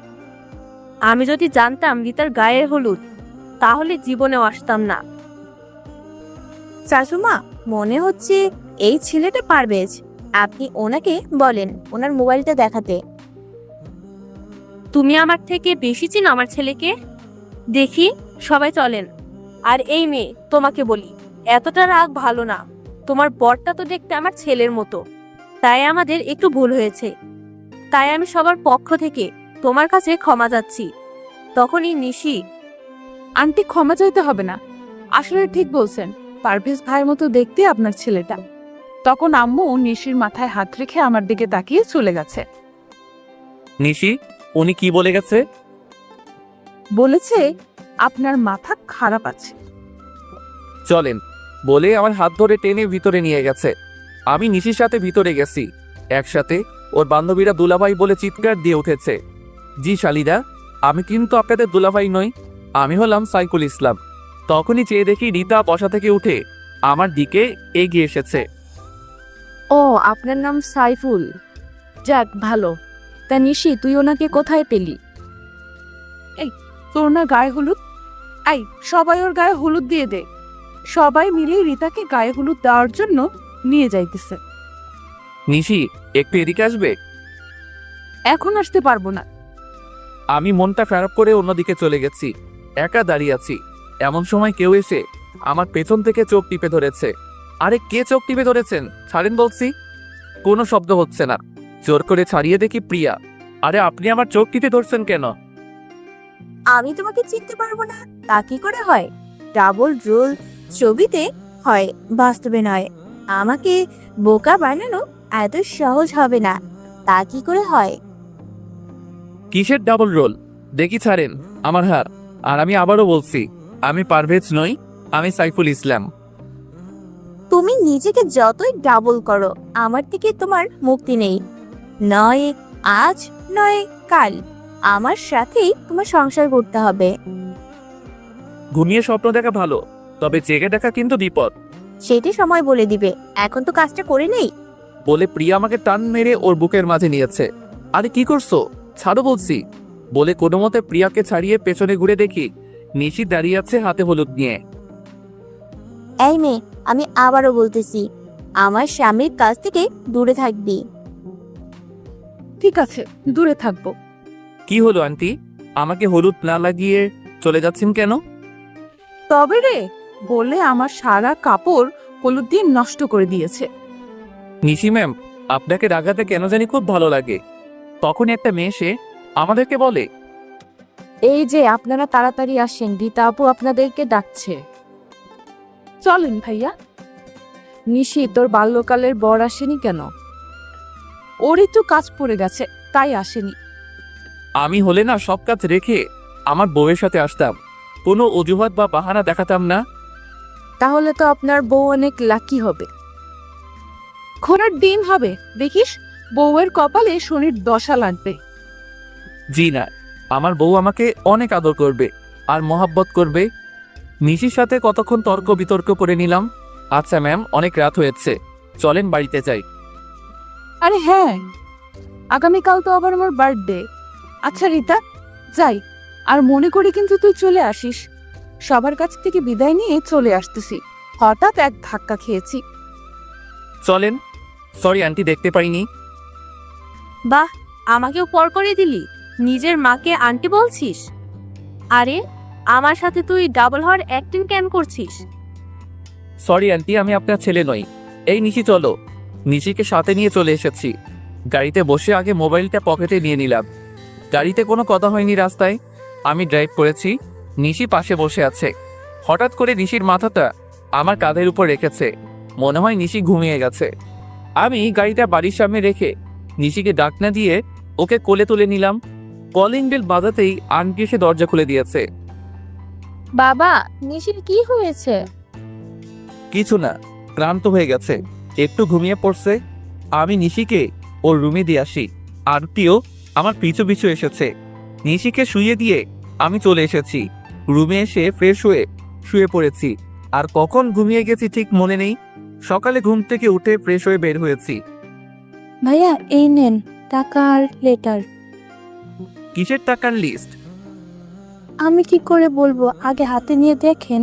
আমি যদি জানতাম রিতার গায়ে হলুদ, তাহলে জীবনেও আসতাম না। শাশুমা, মনে হচ্ছে এই ছেলেটা পারভেজ। আপনি ওনাকে বলেন ওনার মোবাইলটা দেখাতে। তুমি আমার থেকে বেশি চিনো আমার ছেলেকে। দেখি, সবাই চলেন। আর এই মেয়ে, তোমাকে বলি, এতটা রাগ ভালো না। তোমার বরটা তো দেখতে আমার ছেলের মতো, তাই আমাদের একটু ভুল হয়েছে। তাই আমি সবার পক্ষ থেকে তোমার কাছে ক্ষমা চাচ্ছি। তখনই নিশি, আন্টি, ক্ষমা চাইতে হবে না, আসলে ঠিক বলছেন, পারভেজ ভাইয়ের মতো দেখতে আপনার ছেলেটা। তখন আম্মু নিশির মাথায় হাত রেখে আমার দিকে তাকিয়ে চলে গেছে। নিশি, উনি কি বলে গেছে? বলেছে আপনার মাথা খারাপ আছে। চলেন বলে আমার হাত ধরে টেনে ভিতরে নিয়ে গেছে। আমি নিশির সাথে ভিতরে গেছি। একসাথে ওর বান্ধবীরা দুলাভাই বলে চিৎকার দিয়ে উঠেছে। জি শালিদা, আমি কিন্তু আপনাদের দুলাভাই নই, আমি হলাম সাইকুল ইসলাম। তখনই চেয়ে দেখি রিতা বসা থেকে উঠে আমার দিকে এগিয়ে এসেছে। ও, আপনার নাম সাইফুল? যাক ভালো। তা নিশি, তুই ওনাকে কোথায় পেলি? তোর না গায়ে হলুদ? আই, সবাই ওর গায়ে হলুদ দিয়ে দে। সবাই মিলে রিতাকে গায়ে হলুদ দেওয়ার জন্য নিয়ে যাইতেছে। নিশি, একটু এদিকে আসবে? এখন আসতে পারবো না। আমি মনটা খারাপ করে অন্যদিকে চলে গেছি। একা দাঁড়িয়ে আছি, এমন সময় কেউ এসে আমার পেছন থেকে চোখ টিপে ধরেছে। আরে কে চোখ টিপে ধরেছেন? ছাড়েন বলছি। কোনো শব্দ হচ্ছে না। জোর করে ছাড়িয়ে দেখি প্রিয়া। আরে আপনি আমার চোখ টিপে ধরছেন কেন? আমি তোমাকে চিনতে পারবো না, তা কি করে হয়? ডাবল রোল ছবিতে হয়, বাস্তবে নয়। আমাকে বোকা বানানো এত সহজ হবে না, তা কি করে হয়? কিসের ডাবল রোল? দেখি ছাড়েন আমার হাত। আর আমি আবারও বলছি, আমি পারভেজ নই, আমি সাইফুল ইসলাম। তুমি নিজেকে যতই ডাবল করো, আমার থেকে তোমার মুক্তি নেই। নয় আজ, নয় কাল, আমার সাথেই তোমার সংসার করতে হবে। ঘুমিয়ে স্বপ্ন দেখা ভালো, তবে জেগে দেখা কিন্তু বিপদ। সেটি সময় বলে দিবে, এখন তো কাজটা করে নেই। বলে প্রিয়া আমাকে টান মেরে ওর বুকের মাঝে নিয়েছে। আরে কি করছো, ছাড়ো বলছি। বলে কোনো মতে প্রিয়াকে ছাড়িয়ে পেছনে ঘুরে দেখি নিশি দাঁড়িয়ে আছে হাতে হলুদ নিয়ে। এই মেয়ে, আমি আবারও বলতেছি, আমার স্বামীর কাছ থেকে দূরে থাকবি। ঠিক আছে, দূরে থাকবো। কি হলো আন্টি, আমাকে হলুদ না লাগিয়ে চলে যাচ্ছেন কেন? তবে রে, বলে আমার সারা কাপড় হলুদ দিয়ে নষ্ট করে দিয়েছে। নিশি ম্যাম, আপনাকে রাগাতে কেন জানি খুব ভালো লাগে। তখন একটা মেয়ে এসে আমাদেরকে বলে, এই যে আপনারা তাড়াতাড়ি আসেন, রীতা আপু আপনাদেরকে ডাকছে। চলেন ভাইয়া। নিশি, তোর বাল্যকালের বর আসেনি কেন? ওর একটু কাজ পড়ে গেছে, তাই আসেনি। আমি হলে না সব কাজ রেখে আমার বউয়ের সাথে আসতাম, কোনো অজুহাত বা বাহানা দেখাতাম না। তাহলে তো আপনার বউ অনেক লাকি হবে। ঘোড়ার ডিম হবে, দেখিস বউয়ের কপালে শনির দশা লাগবে। জি না, আমার বউ আমাকে অনেক আদর করবে আর মহাব্বত করবে। নিশির সাথে কতক্ষণ তর্ক বিতর্ক করে নিলাম। আচ্ছা ম্যাম, অনেক রাত হয়েছে, চলেন বাড়িতে যাই। আরে হ্যাঁ, আগামীকাল তো আবার আমার বার্থডে। আচ্ছা রীতা, যাই। আর মনে করি কিন্তু তুই চলে আসিস। সবার কাছ থেকে বিদায় নিয়ে চলে আসতেছি, হঠাৎ এক ধাক্কা খেয়েছি। চলেন। সরি আন্টি, দেখতে পাইনি। বাহ, আমাকেও পর করে দিলি, নিজের মাকে আন্টি বলছিস। আরে আমার সাথে তুই ডাবল হওয়ার অ্যাক্টিং কেন করছিস? সরি আন্টি, আমি আপনার ছেলে নই। এই নিশি চলো। নিশিকে সাথে নিয়ে চলে এসেছি। গাড়িতে বসে আগে মোবাইলটা পকেটে নিয়ে নিলাম। গাড়িতে কোনো কথা হয়নি রাস্তায়। আমি ড্রাইভ করেছি, নিশি পাশে বসে আছে। হঠাৎ করে নিশির মাথাটা আমার কাঁধের উপর রেখেছে, মনে হয় নিশি ঘুমিয়ে গেছে। আমি গাড়িটা বাড়ির সামনে রেখে নিশিকে ডাক না দিয়ে ওকে কোলে তুলে নিলাম। কলিং বেল বাজাতেই আন্টি এসে দরজা খুলে দিয়েছে। বাবা, নিশির কি হয়েছে? কিছু না, ক্লান্ত হয়ে গেছে, একটু ঘুমিয়ে পড়ছে। আমি নিশিকে ওর রুমে দিয়ে আসি। আন্টিও আমার পিছু পিছু এসেছে। নিশিকে শুইয়ে দিয়ে আমি চলে এসেছি। রুমে এসে ফ্রেশ হয়ে শুয়ে পড়েছি। আর কখন ঘুমিয়ে গেছি ঠিক মনে নেই। সকালে ঘুম থেকে উঠে ফ্রেশ হয়ে বের হয়েছি। ভাইয়া, এই নেন টাকা আর লেটার। কিসের টাকার লিস্ট? আমি কি করে বলবো, আগে হাতে নিয়ে দেখেন।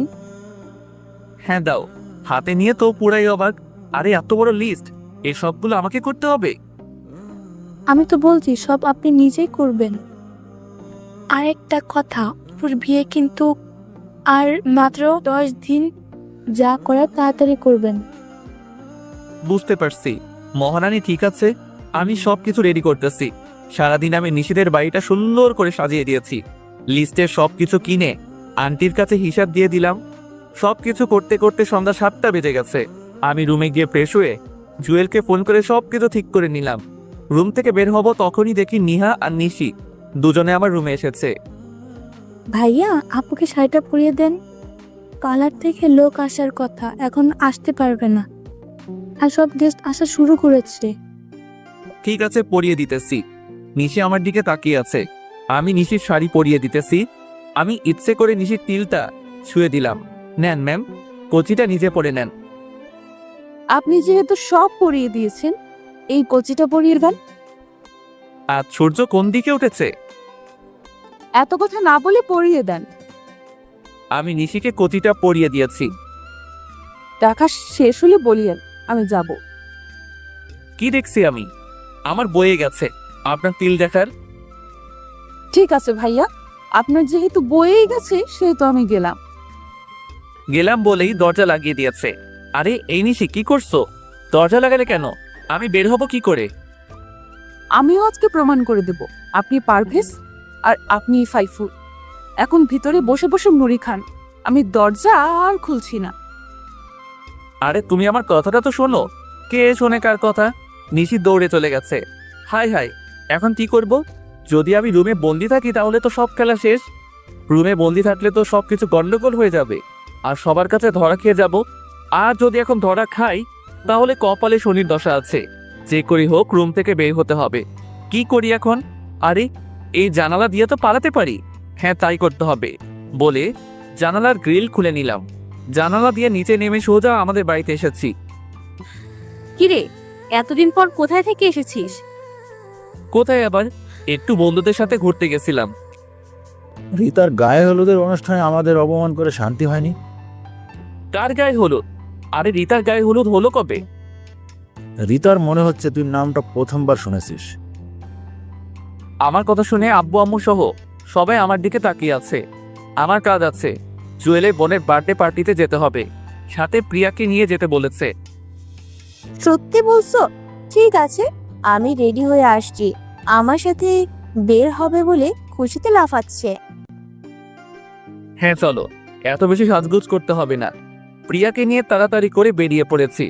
হ্যাঁ দাও। হাতে নিয়ে তো পুরাই অবাক। আরে এত বড় লিস্ট, এই সবগুলো আমাকে করতে হবে? আমি তো বলছি সব আপনি নিজেই করবেন। আর একটা কথা, ওর বিয়ে কিন্তু আর মাত্র 10 দিন, যা করার তাড়াতাড়ি করবেন। বুঝতে পারছি মহারানী, ঠিক আছে, আমি সবকিছু রেডি করতেছি। সারাদিন আমি নিশিদের বাড়িটা সুন্দর করে সাজিয়ে দিয়েছি। লিস্টের সবকিছু কিনে আন্টির কাছে হিসাব দিয়ে দিলাম। সবকিছু করতে করতে সন্ধ্যা 7টা বেজে গেছে। আমি রুমে গিয়ে ফ্রেশ হয়ে জুয়েলকে ফোন করে সবকিছু ঠিক করে নিলাম। রুম থেকে বের হব তখনই দেখি নিহা আর নিশি দুজনে আমার রুমে এসেছে। ভাইয়া, আপুকে শাড়িটা পরিয়ে দেন। কালার থেকে লোক আসার কথা, এখন আসতে পারবে না। আর সব গেস্ট আসা শুরু করেছে। ঠিক আছে, পরিয়ে দিতেছি। নিশি আমার দিকে তাকিয়ে আছে। আমি নিশির শাড়ি পরিয়ে দিতেছি। আমি ইচ্ছে করে নিশির তিলটা ছুঁয়ে দিলাম। নেন ম্যাম, কচিটা নিজে পরে নেন। আপনি যেহেতু সব পরিয়ে দিয়েছেন, এই কচিটা পরিয়ে দেন। আর সূর্য কোন দিকে উঠেছে? এত কথা না বলে পরিয়ে দেন। আমি নিশিকে কচিটা পরিয়ে দিয়েছি। টাকা শেষ হলে বলিয়েন, আমি যাব। কি দেখছি আমি? আমার বয়ে গেছে আপনার তিল দেখার। ঠিক আছে ভাইয়া, আপনার যেহেতু বয়েই গেছে সেহেতু আমি গেলাম। গেলাম বলেই দরজা লাগিয়ে দিয়েছে। আরে এই নিশি, কি করছো? দরজা লাগালে কেন? আমি বের হব কি করে? আমিও আজকে প্রমাণ করে দেব আপনি পারভেজ আর আপনি ফাইফুল। এখন ভিতরে বসে বসে মুড়ি খান, আমি দরজা আর খুলছি না। আরে তুমি আমার কথাটা তো শোনো। কে শোনে কার কথা? নিশি দৌড়ে চলে গেছে। হাই হাই, এখন কি করব? যদি আমি রুমে বন্দি থাকি তাহলে তো সব খেলা শেষ। রুমে বন্দি থাকলে তো সবকিছু গন্ডগোল হয়ে যাবে আর সবার কাছে ধরা খেয়ে যাব। আর যদি এখন ধরা খাই তাহলে কপালে শনির দশা আছে, যে করি হোক রুম থেকে বের হতে হবে। কি করি এখন? আরে এই জানালা দিয়ে তো পালাতে পারি। হ্যাঁ, তাই করতে হবে বলে জানালার গ্রিল খুলে নিলাম। জানালা দিয়ে নিচে নেমে সোজা আমাদের বাড়িতে এসেছি। কিরে, এতদিন পর কোথায় থেকে এসেছিস? কোথায় আবার, একটু বন্ধুদের সাথে ঘুরতে গেছিলাম। রিতার গায়ে হলুদের অনুষ্ঠানে আমাদের অপমান করে শান্তি হয়নি। কার গায়ে হলুদ? আরে রিতার গায়ে হলুদ হলো কবে? রিতার মনে হচ্ছে তুই নামটা প্রথমবার শুনেছিস। আমার কথা শুনে আব্বু আম্মু সহ সবাই আমার দিকে তাকিয়ে আছে। আমার কাজ আছে, জুয়েলের বোনের বার্থডে পার্টিতে যেতে হবে, সাথে প্রিয়াকে নিয়ে যেতে বলেছে। সত্যি বলছো? ঠিক আছে, আমি রেডি হয়ে আসছি। আমার সাথে বের হবে বলে খুশিতে লাফাচ্ছে। হ্যাঁ চলো, এত বেশি সাজগুজ করতে হবে না। প্রিয়াকে নিয়ে তাড়াতাড়ি করে বেরিয়ে পড়েছি।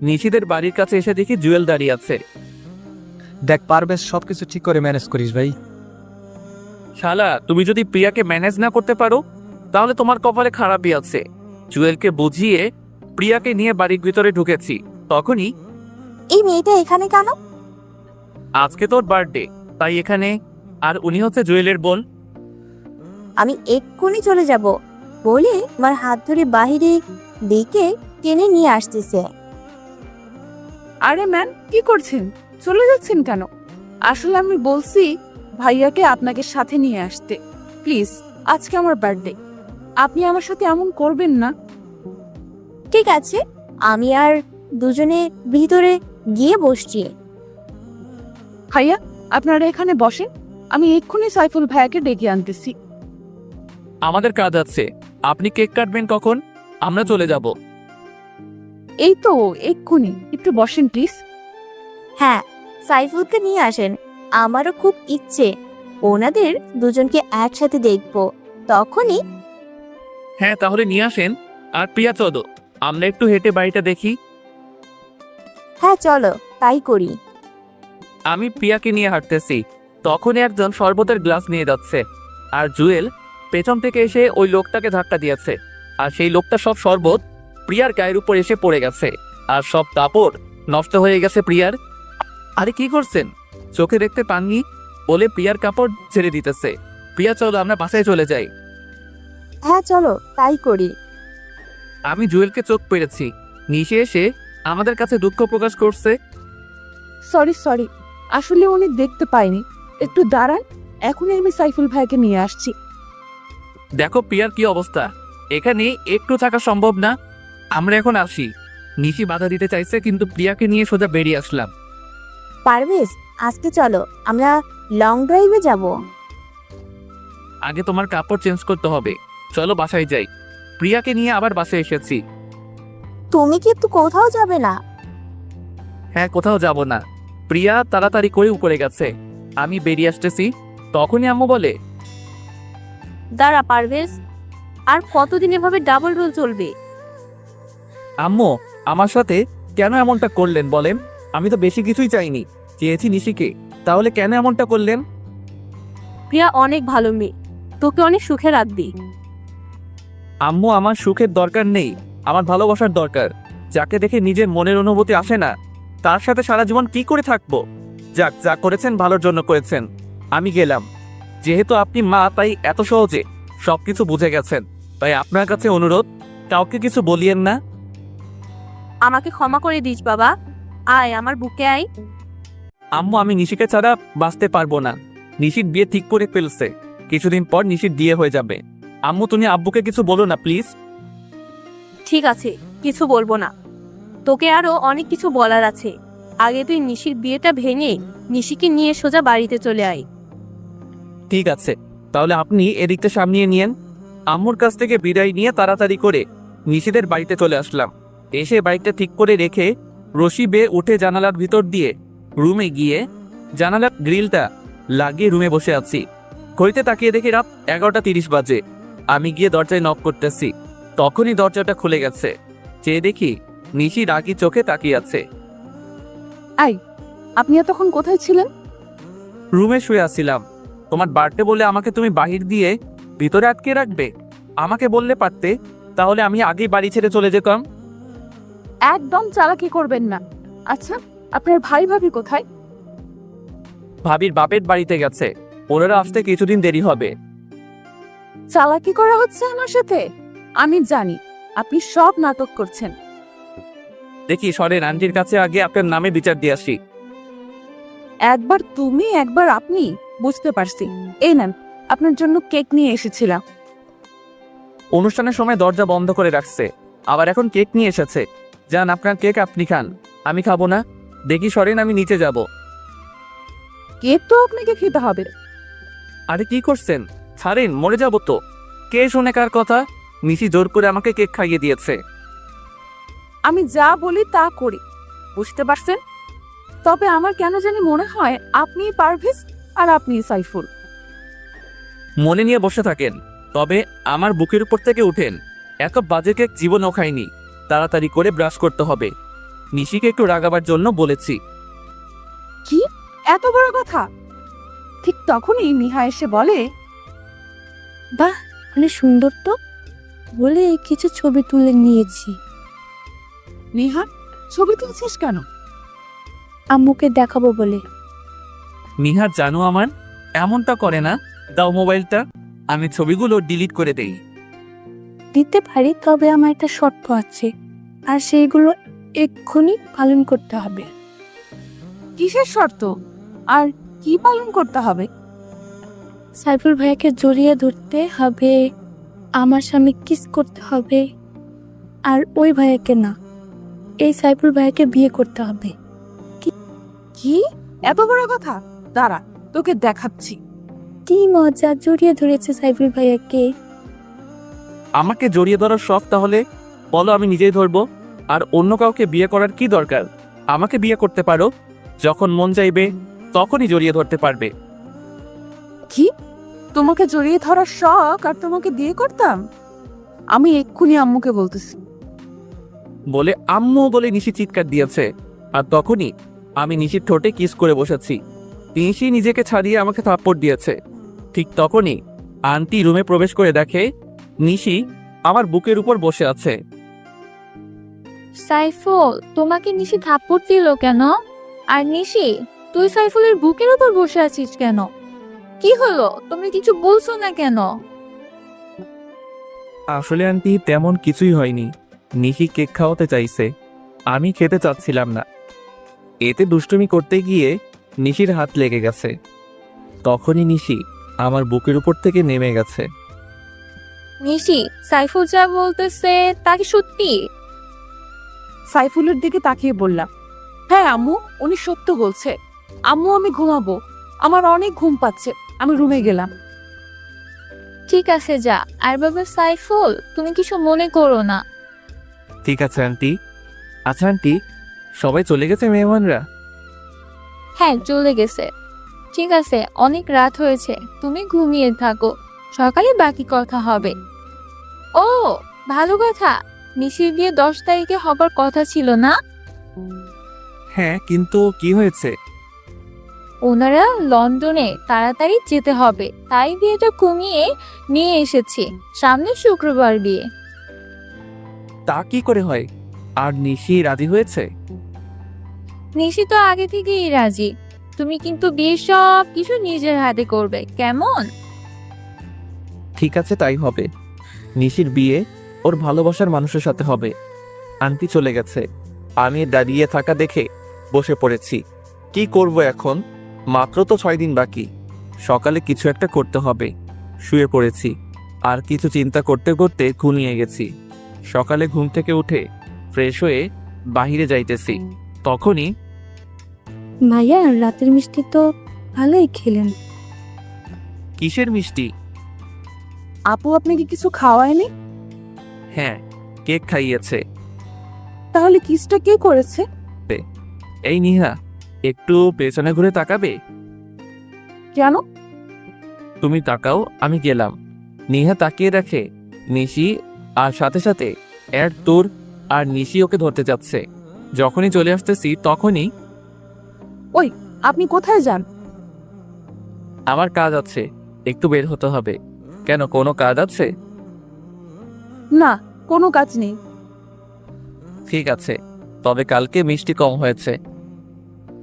নিশিদের বাড়ির কাছে এসে দেখি জুয়েল দাঁড়িয়ে আছে। দেখ পারবেশ, সবকিছু ঠিক করে ম্যানেজ করিস ভাই। শালা, তুমি যদি প্রিয়াকে ম্যানেজ না করতে পারো তাহলে তোমার কপালে খারাপই আছে। জুয়েলকে বুঝিয়ে প্রিয়াকে নিয়ে বাড়ির ভিতরে ঢুকেছি। তখনই, এই মেয়েটা এখানে কেন? আজকে তোর বার্থডে তাই এখানে। আর উনি হচ্ছে জুয়েলের বোন। আমি এক্ষুনি চলে যাব বলে আমার হাত ধরে বাহিরে দিকে টেনে নিয়ে আসতেছে। আরে ম্যান, কি করছেন? চলে যাচ্ছেন কেন? আসলে আমি বলছি ভাইয়াকে আপনাকে সাথে নিয়ে আসতে। প্লিজ, আজকে আমার বার্থডে, আপনি আমার সাথে এমন করবেন না। ঠিক আছে, আমি আর দুজনে ভিতরে গিয়ে বসছি। ভাইয়া, আপনারা এখানে বসেন, আমি এক্ষুনি সাইফুল ভাইয়াকে ডেকে আনতেছি। আমাদের কাজ আছে, আপনি কেক কাটবেন কখন? আমরা চলে যাব। এই তো এক্ষুনি, একটু বসেন প্লিজ। হ্যাঁ, সাইফুলকে নিয়ে আসেন। আমারও খুব ইচ্ছে ওনাদের দুজনকে একসাথে দেখবো। তখনই হ্যাঁ তাহলে নিয়ে আসেন। আর প্রিয়া চলো, আমরা একটু হেঁটে বাড়িটা দেখি। হ্যাঁ চলো, তাই করি। আমি প্রিয়াকে নিয়ে হাঁটতেছি, তখনই একজন শরবতের গ্লাস নিয়ে যাচ্ছে। আর জুয়েল পেছন থেকে এসে ওই লোকটাকে ধাক্কা দিয়েছে। আর সেই লোকটা সব শরবত প্রিয়ার গায়ের উপর এসে পড়ে গেছে। আর সব কাপড় নষ্ট হয়ে গেছে প্রিয়ার। আরে কি করছেন, চোখে দেখতে পাননি বলে প্রিয়ার কাপড় ছেড়ে দিতেছে। প্রিয়া চলো, আমরা বাসায় চলে যাই। হ্যাঁ চলো, তাই করি। আমি জুয়েলকে চোখ পেরেছি। নিশে এসে আমাদের কাছে দুঃখ প্রকাশ করছে। সরি, আসলে উনি দেখতে পাইনি। একটু দাঁড়ান, এখনই আমি সাইফুল ভাইয়াকে নিয়ে আসছি। দেখো প্রিয়ার কি অবস্থা, এখানে একটু থাকা সম্ভব না। আমরা এখন আসি। নিশি বাধা দিতে চাইছে কিন্তু প্রিয়াকে নিয়ে সোজা বেরিয়ে আসলাম। পারভেজ, আজকে চলো আমরা লং ড্রাইভে যাব। আগে তোমার কাপড় চেঞ্জ করতে হবে, চলো বাসায় যাই। প্রিয়াকে নিয়ে আবার বাসায় এসেছি। তুমি কি একটু কোথাও যাবে না? হ্যাঁ, কোথাও যাব না। প্রিয়া তাড়াতাড়ি করে উপরে গেছে, আমি বেরিয়ে আসতেছি। তখনই আম্মু বলে, দাঁড়া পারভেজ, আর কতদিন এভাবে ডাবল রোল চলবে? আম্মু আমার সাথে কেন এমনটা করলেন বলেন? আমি তো বেশি কিছুই চাইনি, চেয়েছি নিশিকে, তাহলে কেন এমনটা করলেন? প্রিয়া অনেক ভালো মেয়ে, তোকে অনেক সুখে রাখবি। আম্মু, আমার সুখের দরকার নেই, আমার ভালোবাসার দরকার। যাকে দেখে নিজের মনের অনুভূতি আসে না তার সাথে সারা জীবন কি করে থাকবো? যাক, যা করেছেন ভালোর জন্য করেছেন। আমি গেলাম। যেহেতু আপনি মা তাই এত সহজে সবকিছু বুঝে গেছেন, তাই আপনার কাছে অনুরোধ, কাউকে কিছু বলিয়েন না। আমাকে ক্ষমা করে দিস বাবা, আয় আমার বুকে আয়। আম্মু, আমি নিশিকে ছাড়া বাঁচতে পারবো না। নিশির বিয়ে ঠিক করে ফেলছে, কিছুদিন পর নিশির বিয়ে হয়ে যাবে। আম্মু, তুমি আব্বুকে কিছু বলো না প্লিজ। ঠিক আছে, কিছু বলবো না। তোকে আরো অনেক কিছু বলার আছে। আগে তুই নিশির বিয়েটা ভেঙে নিশিকে নিয়ে সোজা বাড়িতে চলে আয়। ঠিক আছে, তাহলে আপনি এদিকটা সামনিয়ে নিয়েন। আম্মুর কাছ থেকে বিদায় নিয়ে তাড়াতাড়ি করে নিশিদের বাড়িতে চলে আসলাম। এসে বাইকটা ঠিক করে রেখে রশি বেয়ে উঠে জানালার ভিতর দিয়ে রুমে গিয়ে জানালার গ্রিলটা লাগিয়ে রুমে বসে আছি। ঘড়িতে তাকিয়ে দেখি রাত 11:30 বাজে। আমি গিয়ে দরজায় নক করতেছি, তখনই দরজাটা খুলে গেছে। চেয়ে দেখি নিশি রাগি চোখে তাকিয়ে আছে। আপনি এতক্ষণ কোথায় ছিলেন? রুমে শুয়ে আছিলাম। তোমার বার্থডে বলে আমাকে তুমি বাহির দিয়ে ভিতরে আটকে রাখবে? আমাকে বললে পারতে, তাহলে আমি আগেই বাড়ি ছেড়ে চলে যেতাম। একদম চালাকি করবেন না। আচ্ছা, আপনার ভাই ভাবি কোথায়? ভাবির বাপের বাড়িতে গেছে, ওনারা আসতে কিছুদিন দেরি হবে। চালাকি করা হচ্ছে আমার সাথে? আমি জানি আপনি সব নাটক করছেন। দেখি সরেন, আন্টির কাছে আগে আপনার নামে বিচার দিয়ে আসি। একবার তুমি একবার আপনি, বুঝতে পারছি। এই নেন, আপনার জন্য কেক নিয়ে এসেছিলাম। অনুষ্ঠানের সময় দরজা বন্ধ করে রাখছে, আবার এখন কেক নিয়ে এসেছে। যান, আপনার কেক আপনি খান, আমি খাবো না। দেখি সরেন, আমি নিচে যাব। কেক তো আপনাকে খেতে হবে। আরে কি করছেন, ছাড়েন, মরে যাবো তো। কে শুনে কার কথা? নিশি জোর করে আমাকে কেক খাইয়ে দিয়েছে। আমি যা বলি তা করি, বুঝতে পারছেন? তবে আমার কেন জানি মনে হয় আপনি পারভেজ আর আপনি সাইফুল। মনে নিয়ে বসে থাকেন, তবে আমার বুকের উপর থেকে উঠেন। এত বাজে কেক জীবনও খাইনি। তাড়াতাড়ি করে ব্রাশ করতে হবে। নিশিকে একটু রাগাবার জন্য বলেছি। কি এত বড় কথা? ঠিক তখনই মিহা এসে বলে, বাহ, অনেক সুন্দর তো, বলে কিছু ছবি তুলে নিয়েছি। নিহা, ছবি তুলছিস কেন? আম্মুকে দেখাবো বলে। নিহা জানো আমার এমনটা করে না। দাও মোবাইলটা, আমি ছবিগুলো ডিলিট করে দেই। দিতে পারি, তবে আমার একটা শর্ত আছে, আর সেইগুলো এক্ষুনি পালন করতে হবে। কিসের শর্ত আর কি পালন করতে হবে? সাইফুল ভাইয়াকে জড়িয়ে ধরতে হবে, আমার সামনে কিস করতে হবে, আর ওই ভাইয়াকে না, এই সাইফুল ভাইয়াকে বিয়ে করতে হবে। কি এত বড় কথা? দাঁড়া, তোকে দেখাচ্ছি। কি মজা, জড়িয়ে ধরেছে সাইফুল ভাইয়াকে। আমাকে জড়িয়ে ধরার শখ তাহলে বলো, আমি নিজেই ধরবো। আর অন্য কাউকে বিয়ে করার কি দরকার? আমাকে বিয়ে করতে পারো, যখন মন চাইবে তখনই জড়িয়ে ধরতে পারবে। কি, তোমাকে জড়িয়ে ধরার শখ আর তোমাকে বিয়ে করতাম? আমি এক্ষুনি আম্মুকে বলতেছি। বলে আম্মু বলে নিশি চিৎকার দিয়েছে। আর তখনই আমি নিশির ঠোঁটে কিস করে বসেছি। নিশি নিজেকে ছাড়িয়ে আমাকে থাপ্পড় দিয়েছে। ঠিক তখনই আন্টি রুমে প্রবেশ করে দেখে নিশি আমার বুকের উপর বসে আছে। সাইফুল, তোমাকে নিশি থাপ্পড় দিল কেন? আর নিশি, তুই সাইফুলের বুকের উপর বসে আছিস কেন? কি হলো, তুমি কিছু বলছো না কেন? আসলে আন্টি তেমন কিছুই হয়নি। নিশি কেক খাওয়াতে চাইছে, আমি খেতে চাচ্ছিলাম না। এতে দুষ্টুমি করতে গিয়ে নিশির হাত লেগে গেছে। তখনই নিশি আমার বুকের উপর থেকে নেমে গেছে। নিশি, সাইফুল যা বলতেছে তা কি সত্যি? সাইফুলের দিকে তাকিয়ে বললাম, হ্যাঁ আম্মু, উনি সত্য বলছে। আম্মু, আমি ঘুমাবো, আমার অনেক ঘুম পাচ্ছে, আমি রুমে গেলাম। ঠিক আছে, যা। আর বাবা সাইফুল, তুমি কিছু মনে করো না। ঠিক আছে আন্টি। আচ্ছা আন্টি, সবাই চলে গেছে মেহমানরা? হ্যাঁ, চলে গেছে। ঠিক আছে, অনেক রাত হয়েছে, তুমি ঘুমিয়ে থাকো, সকালে বাকি কথা হবে। ও ভালো কথা, নিশির বিয়ে 10 তারিখে হবার কথা ছিল না? হ্যাঁ, কিন্তু কি হয়েছে? ওনারা লন্ডনে তাড়াতাড়ি যেতে হবে, তাই বিয়েটা কমিয়ে নিয়ে এসেছি। সামনে শুক্রবার বিয়ে। তা কি করে হয়? আর নিশি রাজি হয়েছে? নিশি তো আগে থেকেই রাজি। তুমি কিন্তু বিয়ে সব কিছু নিজের হাতে করবে, কেমন? ঠিক আছে, তাই হবে। নিশির বিয়ে ওর ভালোবাসার মানুষের সাথে হবে। আন্টি চলে গেছে, আমি দাঁড়িয়ে থাকা দেখে বসে পড়েছি। কি করব এখন? মাত্র তো 6 দিন বাকি। সকালে কিছু একটা করতে হবে। শুয়ে পড়েছি, আর কিছু চিন্তা করতে করতে ঘুমিয়ে গেছি। সকালে ঘুম থেকে উঠে ফ্রেশ হয়ে বাহিরে যাইতেছি, তখনই ভাইয়া, রাতের মিষ্টি তো ভালোই খেলেন। কিসের মিষ্টি? আপু আপনাকে কিছু খাওয়ায়নি? হ্যাঁ, কেক খাইয়েছে। তাহলে কিসটা কে করেছে? এই নিহা, একটু পেছনে ঘুরে তাকাবে? কেন? তুমি তাকাও, আমি গেলাম। নিহা তাকিয়ে দেখে নিশি, আর সাথে সাথে তোর আর নিশি ওকে ধরতে যাচ্ছে। যখনই চলে আসতেছি তখনই, ওই, আপনি কোথায় যান? আমার কাজ আছে, একটু বের হতে হবে। কেন, কোনো কাজ আছে? না, কোনো কাজ নেই। ঠিক আছে, তবে কালকে মিষ্টি কম হয়েছে।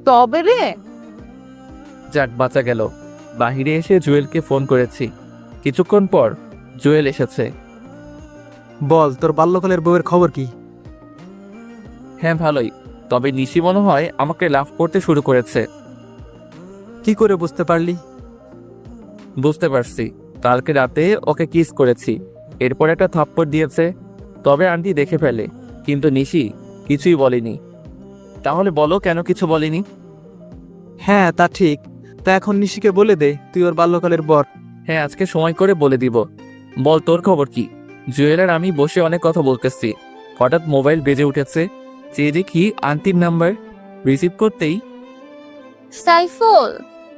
তবে রে, যাক বাঁচা গেল। বাহিরে এসে জুয়েলকে ফোন করেছি। কিছুক্ষণ পর জুয়েল এসেছে। বল, তোর বাল্যকালের বউয়ের খবর কি? হ্যাঁ ভালোই, তবে নিশি মনে হয় আমাকে লাভ করতে শুরু করেছে। কি করে বুঝতে পারলি? বুঝতে পারছি, কালকে রাতে ওকে কিস করেছি, এরপর একটা থাপ্পড় দিয়েছে। তবে আন্টি দেখে ফেলে, কিন্তু নিশি কিছুই বলেনি। তাহলে বলো কেন কিছু বলেনি? হ্যাঁ তা ঠিক। তা এখন নিশিকে বলে দে তুই ওর বাল্যকালের বর। হ্যাঁ আজকে সময় করে বলে দিব। বল তোর খবর কি? জুয়েল আর আমি বসে অনেক কথা বলতেছি, হঠাৎ মোবাইল বেজে উঠেছে। চেয়ে দেখি আন্টির নাম্বার। রিসিভ করতেই, সাইফুল,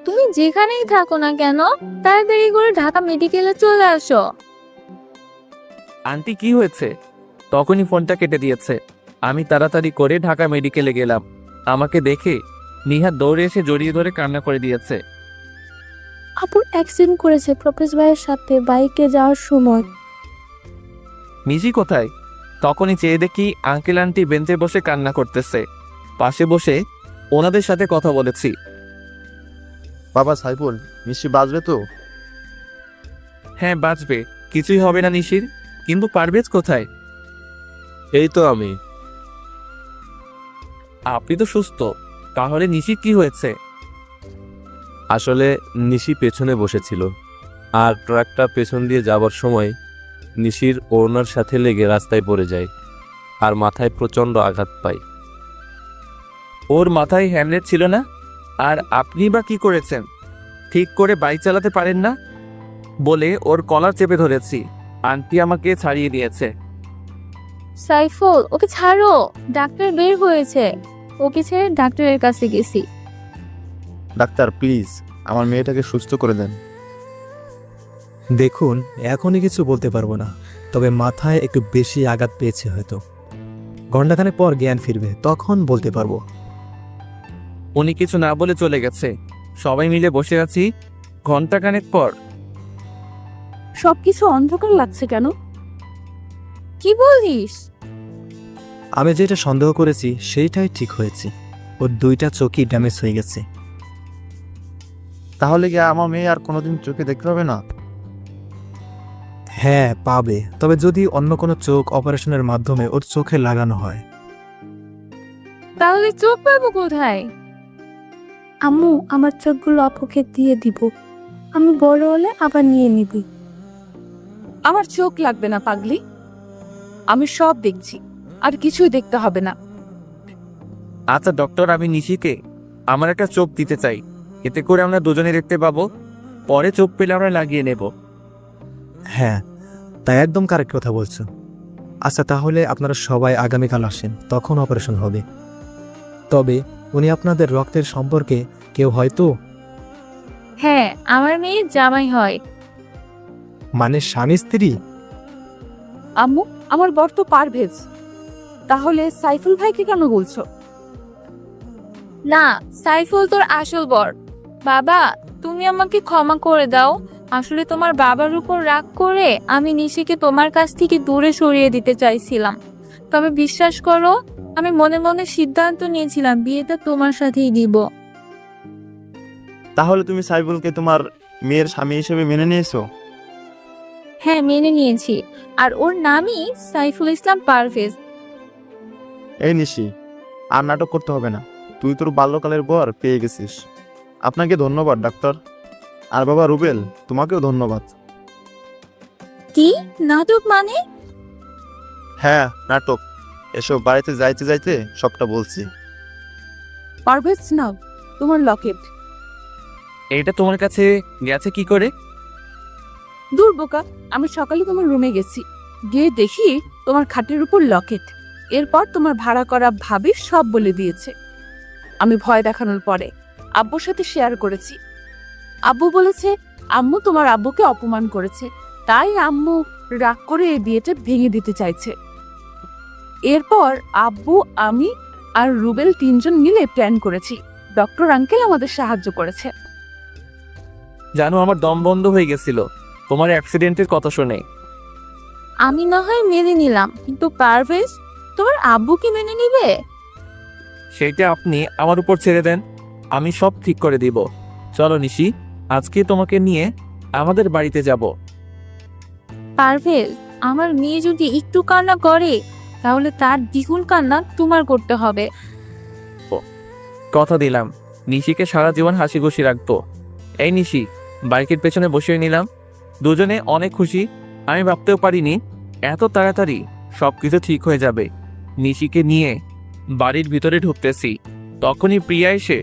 তুমি যেখানেই থাকো না কেন তাড়াতাড়ি করে ঢাকা মেডিকেলে চলে আসো। আন্টি কি হয়েছে? তখনই ফোনটা কেটে দিয়েছে। আমি তাড়াতাড়ি করে ঢাকা মেডিকেলে গেলাম। আমাকে দেখে নিহাত দৌড়ে এসে জড়িয়ে ধরে কান্না করে দিয়েছে। আপুর অ্যাক্সিডেন্ট করেছে প্রফেস ভাইয়ের সাথে বাইকে যাওয়ার সময়। মিজি কোথায়? তখনই চেয়ে দেখি আঙ্কেল আন্টি বেঞ্চে বসে কান্না করতেছে। পাশে বসে ওনাদের সাথে কথা বলেছি। বাবা সাইফুল, নিশি বাঁচবে তো? হ্যাঁ বাঁচবে, কিছুই হবে না নিশির। কিন্তু পারভেজ কোথায়? এই তো আমি। আপনি তো সুস্থ, তাহলে নিশির কি হয়েছে? আসলে নিশি পেছনে বসেছিল, আর ট্রাকটা পেছন দিয়ে যাবার সময় নিশির ওড়নার সাথে লেগে রাস্তায় পড়ে যায় আর মাথায় প্রচণ্ড আঘাত পায়। ওর মাথায় হেলমেট ছিল না? আর আপনি বা কি করেছেন? ঠিক করে বাইক চালাতে পারেন না বলে ওর কলার চেপে ধরেছি। আন্টি আমাকে ছাড়িয়ে দিয়েছে। সাইফুল, ওকে ছাড়ো, ডাক্তার বের হয়েছে। ওকে ছেড়ে ডাক্তারের কাছে গেছি। ডাক্তার প্লিজ আমার মেয়েটাকে সুস্থ করে দেন। দেখুন, এখনই কিছু বলতে পারবো না, তবে মাথায় একটু বেশি আঘাত পেয়েছে হয়তো। ঘণ্টাখানেক পর জ্ঞান ফিরবে, তখন বলতে পারবো। উনি কিছু না বলে চলে গেছে। সবাই মিলে বসে আছি। ঘন্টাখানেক পর সবকিছু অন্ধকার লাগছে কেন? কি বলিস? আমি যেটা সন্দেহ করেছি সেইটাই ঠিক হয়েছে। ওর দুইটা চোখই ড্যামেজ হয়ে গেছে। তাহলে কি আমার মেয়ে আর কোনোদিন চোখে দেখতে হবে না? হ্যাঁ পাবে, তবে যদি অন্য কোনো চোখ অপারেশনের মাধ্যমে ওর চোখে লাগানো হয়। তাহলে চোখ পাবো কোথায়? আম্মু, আমার চোখগুলো আপুকে দিয়ে দিব, আমি বড় হলে আবার নিয়ে নিবি। আমার চোখ লাগবে না পাগলি, আমি সব দেখছি, আর কিছুই দেখতে হবে না। আচ্ছা ডক্টর, আমি নিশিকে আমার একটা চোখ দিতে চাই, এতে করে আমরা দুজনে দেখতে পাবো। পরে চোখ পেলে আমরা লাগিয়ে নেব। হ্যাঁ, তাই একদম কারেক্ট কথা বলছো। আচ্ছা তাহলে আপনারা সবাই আগামীকাল আসেন, তখন অপারেশন হবে। তবে উনি আপনাদের রক্তের সম্পর্কে কেউ হয়তো? হ্যাঁ, আমার মেয়ে জামাই হয়। মানে স্বামী স্ত্রী? আম্মু, আমার বর তো পারভেজ, তাহলে সাইফুল ভাইকে কেন বলছো? না, সাইফুল তোর আসল বর। বাবা, তুমি আমাকে ক্ষমা করে দাও। আসলে তোমার বাবার উপর রাগ করে আমি নিশিকে তোমার কাছ থেকে দূরে সরিয়ে দিতে চাইছিলাম। তবে বিশ্বাস করো, আমি মনে মনে সিদ্ধান্ত নিয়েছিলাম বিয়েটা তোমার সাথেই দিব। তাহলে তুমি সাইফুলকে তোমার মেয়ের স্বামী হিসেবে মেনে নিয়েছো? হ্যাঁ, মেনে নিয়েছি। আর ওর নামই সাইফুল ইসলাম পারভেজ। এই নিশি, আর নাটক করতে হবে না। তুই তোর বাল্যকালের বর পেয়ে গেছিস। আপনাকে ধন্যবাদ ডাক্তার। আর বাবা রুবেল, তোমাকেও ধন্যবাদ। কি নাটক মানে? হ্যাঁ নাটক, এসব বাড়িতে যাইতে যাইতে সবটা বলছি। পারভেজ, নাও তোমার লকেট। এটা তোমার কাছে গেছে কি করে? দূর বোকা, আমি সকালে তোমার রুমে গেছি, গিয়ে দেখি তোমার খাটের উপর লকেট। এরপর তোমার ভাড়া করা ভাবি সব বলে দিয়েছে। আমি ভয় দেখানোর পরে আব্বুর সাথে শেয়ার করেছি। আব্বু বলেছে আম্মু তোমার আব্বুকে অপমান করেছে, তাই আম্মু রাগ করে এই বিয়েটা ভেঙে দিতে চাইছে। এরপর আব্বু, আমি আর রুবেল তিনজন মিলে প্ল্যান করেছি। ডক্টর আঙ্কেল আমাদের সাহায্য করেছে। জানো, আমার দম বন্ধ হয়ে গেছিল তোমার অ্যাক্সিডেন্টের কথা শুনে। আমি না হয় মেনে নিলাম, কিন্তু পারভেজ, তোমার আব্বু কি মেনে নিবে? সেটা আপনি আমার উপর ছেড়ে দেন, আমি সব ঠিক করে দিব। চলো নিশি, আজকে তোমাকে নিয়ে আমাদের বাড়িতে যাব। পারভেজ, আমার মেয়ে যদি একটু কান্না করে তাহলে তার দ্বিগুণ কান্না তোমার করতে হবে। কথা দিলাম নিশিকে সারা জীবন হাসি খুশি রাখবো। এই নিশি, বাইকের পেছনে বসিয়ে নিলাম। দুজনে অনেক খুশি। আমি ভাবতেও পারিনি এত তাড়াতাড়ি সবকিছু ঠিক হয়ে যাবে। নিশিকে নিয়ে বাড়ির ভিতরে ঢুকতেছি, তখনই প্রিয়া এসে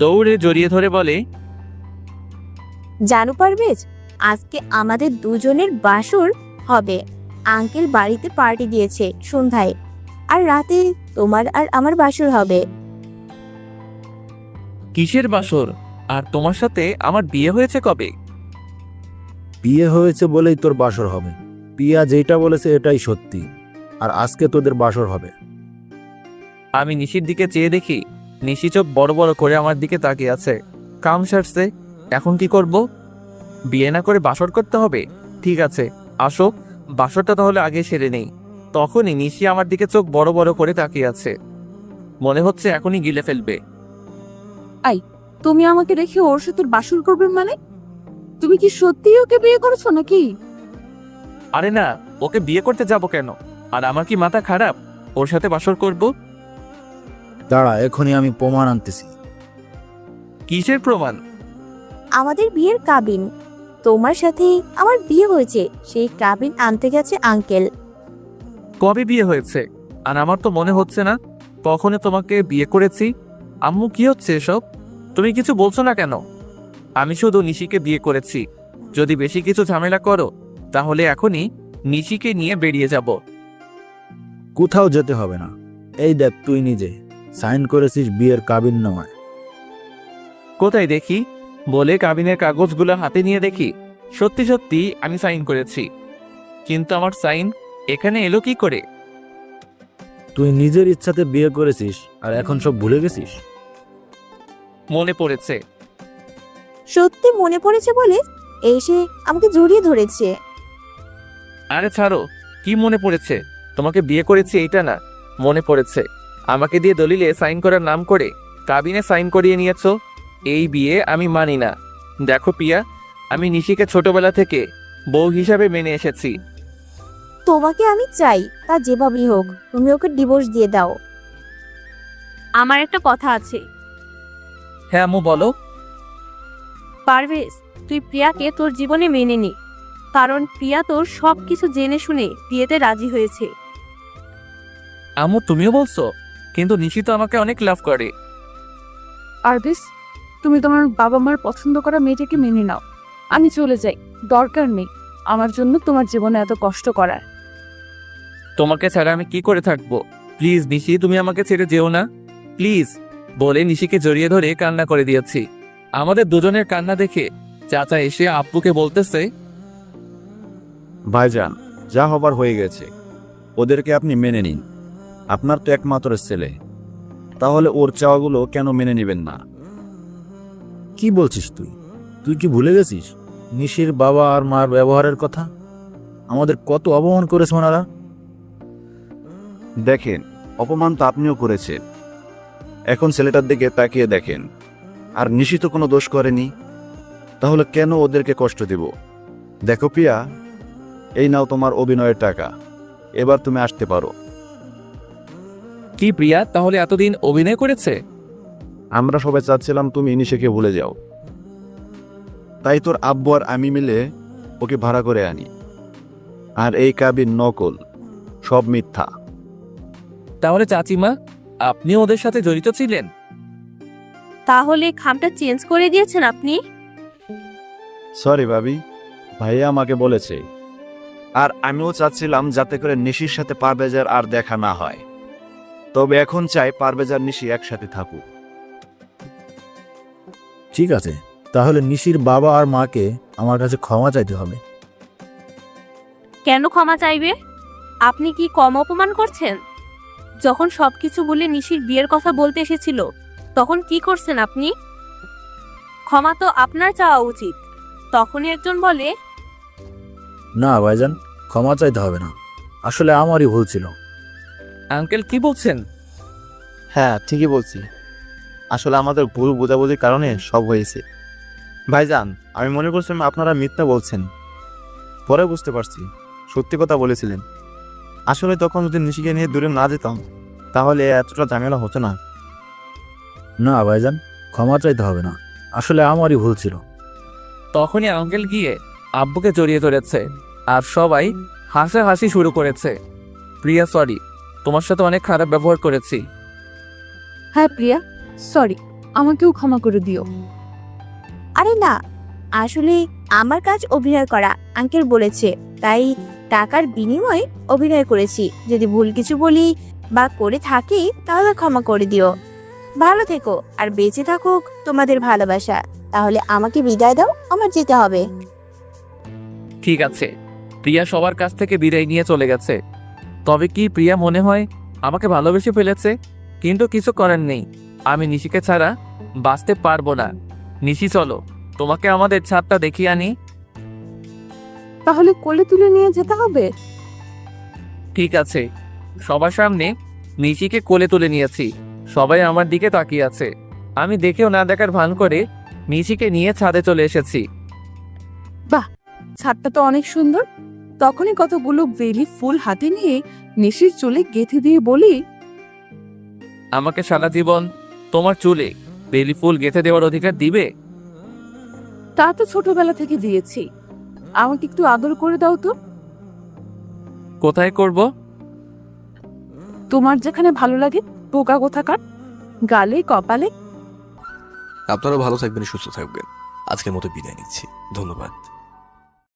দৌড়ে জড়িয়ে ধরে বলে, জানো পারভেজ, আজকে আমাদের দুজনের বাসর হবে। আঙ্কেল বাড়িতে পার্টি দিয়েছে সন্ধ্যায়, আর রাতে তোমার আর আমার বাসর হবে। কিসের বাসর? আর তোমার সাথে আমার বিয়ে হয়েছে কবে? বিয়ে হয়েছে বলেই তোর বাসর হবে। পিয়া যেটা বলেছে এটাই সত্যি, আর আজকে তোদের বাসর হবে। আমি নিশির দিকে চেয়ে দেখি নিশি চোখ বড় বড় করে আমার দিকে তাকিয়ে আছে। কাম সারছে, এখন কি করব? বিয়ে না করে বাসর করতে হবে? ঠিক আছে, আসো বাসরটা তাহলে আগে সেরে নেই। তখনই নিশি আমার দিকে চোখ বড় বড় করে তাকিয়ে আছে, মনে হচ্ছে এখনই গিলে ফেলবে। তুমি আমাকে রেখে ওর সাথে বাসর করবে মানে? তুমি কি সত্যিই ওকে বিয়ে করেছো নাকি? আরে না, ওকে বিয়ে করতে যাব কেন? আর আমার কি মাথা খারাপ ওর সাথে বাসর করব? দাঁড়া, এখনই আমি প্রমাণ আনতেছি। কিসের প্রমাণ? আমাদের বিয়ের কাবিন, তোমার সাথে আমার বিয়ে হয়েছে, সেই কাবিন আনতে গেছে আঙ্কেল। কবে বিয়ে হয়েছে? আর আমার তো মনে হচ্ছে না কখনো তোমাকে বিয়ে করেছি। আম্মু, কি হচ্ছে এসব? তুমি কিছু বলছো না কেন? আমি শুধু নিশিকে বিয়ে করেছি। যদি বেশি কিছু ঝামেলা করো তাহলে এখনই নিশিকে নিয়ে বেরিয়ে যাব। কোথাও যেতে হবে না। এই দেখ, তুই নিজে সাইন করেছিস বিয়ের কাবিন নামায়। কোথায় দেখি? বলে কাবিনের কাগজগুলো হাতে নিয়ে দেখি সত্যি সত্যি আমি সাইন করেছি। কিন্তু আমার সাইন এখানে এলো কি করে? তুই নিজের ইচ্ছাতে বিয়ে করেছিস আর এখন সব ভুলে গেছিস? মনে পড়েছে। সত্যি মনে পড়েছে বলে এসে আমাকে জড়িয়ে ধরেছে। আরে ছাড়ো, কি মনে পড়েছে? তোমাকে বিয়ে করেছি এইটা না, মনে পড়েছে আমাকে দিয়ে দলিলে সাইন করার নাম করে কাবিনে সাইন করিয়ে নিয়েছো। এই বিয়ে আমি মানি না। দেখো পিয়া, আমি নিশিকে ছোটবেলা থেকে বউ হিসাবে মেনে এসেছি। তোমাকে আমি চাই, তা যেভাবেই হোক তুমি ওকে ডিভোর্স দিয়ে দাও। আমার একটা কথা আছে। হ্যাঁ আম্মু, বলো। পারভেজ, তুই প্রিয়াকে তোর জীবনে মেনে নি, কারণ প্রিয়া তোর সবকিছু জেনে শুনে বিয়েতে রাজি হয়েছে। আম্মু, তুমিও বলছো? কিন্তু নিশি তো আমাকে অনেক লাভ করে। পারভেজ, তুমি তোমার বাবা মার পছন্দ করা মেয়েটাকে মেনে নাও। আমি চলে যাই, দরকার নেই আমার জন্য তোমার জীবনে এত কষ্ট করার। তোমাকে ছাড়া আমি কি করে থাকবো? প্লিজ নিশি, তুমি আমাকে ছেড়ে যেও না প্লিজ। বলে নিশিকে জড়িয়ে ধরে কান্না করে দিয়েছি। আমাদের দুজনের কান্না দেখে চাচা এসে আব্বুকে বলতেছে, ভাইজান, যা হবার হয়ে গেছে, ওদেরকে আপনি মেনে নিন। আপনার তো একমাত্র ছেলে, তাহলে ওর চাওয়াগুলো কেন মেনে নেবেন না? কি বলছিস তুই? তুই কি ভুলে গেছিস নিশির বাবা আর মার ব্যবহারের কথা? আমাদের কত অপমান করেছে ওনারা। দেখেন, অপমান তো আপনিও করেছেন। এখন ছেলেটার দিকে তাকিয়ে দেখেন, আর নিশি তো কোনো দোষ করেনি, তাহলে কেন ওদেরকে কষ্ট দেব? দেখো পিয়া, এই নাও তোমার অভিনয়ের টাকা, এবার তুমি আসতে পারো। কি প্রিয়া তাহলে এতদিন অভিনয় করেছে? আমরা সবাই চাচ্ছিলাম তুমি নিশিকে ভুলে যাও, তাই তোর আব্বু আর আমি মিলে ওকে ভাড়া করে আনি। আর এই কাবিন নকল, সব মিথ্যা। তাহলে চাচিমা, আপনিও ওদের সাথে জড়িত ছিলেন? তাহলে খামটা চেঞ্জ করে দিয়েছেন আপনি? সরি ভাবি, ভাইয়া আমাকে বলেছে। আর আমিও চাচ্ছিলাম যাতে করে নিশির সাথে পারভেজের আর দেখা না হয়। তবে এখন চাই পারভেজ আর নিশি একসাথে থাকুক। ঠিক আছে, তাহলে নিশির বাবা আর মাকে আমার কাছে ক্ষমা চাইতে হবে। কেন ক্ষমা চাইবে? আপনি কি কম অপমান করছেন? যখন সবকিছু বলে নিশির বিয়ের কথা বলতে এসেছিল তখন কি করছেন আপনি? ক্ষমা তো আপনার চাওয়া উচিত। তখনই একজন বলে, না ভাইজান, ক্ষমা চাইতে হবে না, আসলে আমারই ভুল ছিল। আঙ্কেল কি বলছেন? হ্যাঁ ঠিকই বলছি, আসলে আমাদের ভুল বোঝাবুঝির কারণে সব হয়েছে। ভাইজান, আমি মনে করছিলাম আপনারা মিথ্যা বলছেন, পরে বুঝতে পারছি সত্যি কথা বলেছিলেন। আসলে তখন যদি নিশিকে নিয়ে দূরে না যেতাম তাহলে এতটা ঝামেলা হতো না। না ভাইজান, ক্ষমা চাইতে হবে না, আসলে আমারই ভুল ছিল। তখনই আঙ্কেল গিয়ে আব্বুকে জড়িয়ে ধরেছে আর সবাই হাসাহাসি শুরু করেছে। প্রিয়া সরি, তোমার সাথে অনেক খারাপ ব্যবহার করেছি। হ্যাঁ প্রিয়া, সরি, আমাকেও ক্ষমা করে দিও। আরে না, আসলে আমার কাজ অভিনয় করা, আঙ্কেল বলেছে, তাই টাকার বিনিময়ে অভিনয় করেছি। যদি ভুল কিছু বলি বা করে থাকি তাহলে ক্ষমা করে দিও। ভালো থেকো আর বেঁচে থাকুক তোমাদের ভালোবাসা। তাহলে আমাকে বিদায় দাও, আমার যেতে হবে। ঠিক আছে, প্রিয়া সবার কাছ থেকে বিদায় নিয়ে চলে গেছে। তবে কি প্রিয়া মনে হয় আমাকে ভালোবেসে ফেলেছে? কিন্তু কিছু করার নেই, আমি নিশিকে ছাড়া বাঁচতে পারবো না। নিশি চলো, তোমাকে আমাদের ছাদটা দেখিয়ে আনি। তাহলে কোলে তুলে নিয়ে যেতে হবে? ঠিক আছে, সবার সামনে নিশিকে কোলে তুলে নিয়েছি, সবাই আমার দিকে তাকিয়ে আছে। আমি দেখেও না দেখার ভান করে নিশিকে নিয়ে ছাদে চলে এসেছি। ছাদটা তো অনেক সুন্দর। তখনই কতগুলো বেলি ফুল হাতে নিয়ে নিশির চুলে গেঁথে দিয়ে বলি, আমাকে সারা জীবন তোমার চুলে বেলি ফুল গেঁথে দেওয়ার অধিকার দিবে? তা তো ছোটবেলা থেকে দিয়েছি, আমাকে একটু আদর করে দাও তো। কোথায় করব? তোমার যেখানে ভালো লাগে, পোকা কোথাকার, গালে, কপালে। আপনারা ভালো থাকবেন, সুস্থ থাকবেন। আজকের মতো বিদায় নিচ্ছি, ধন্যবাদ।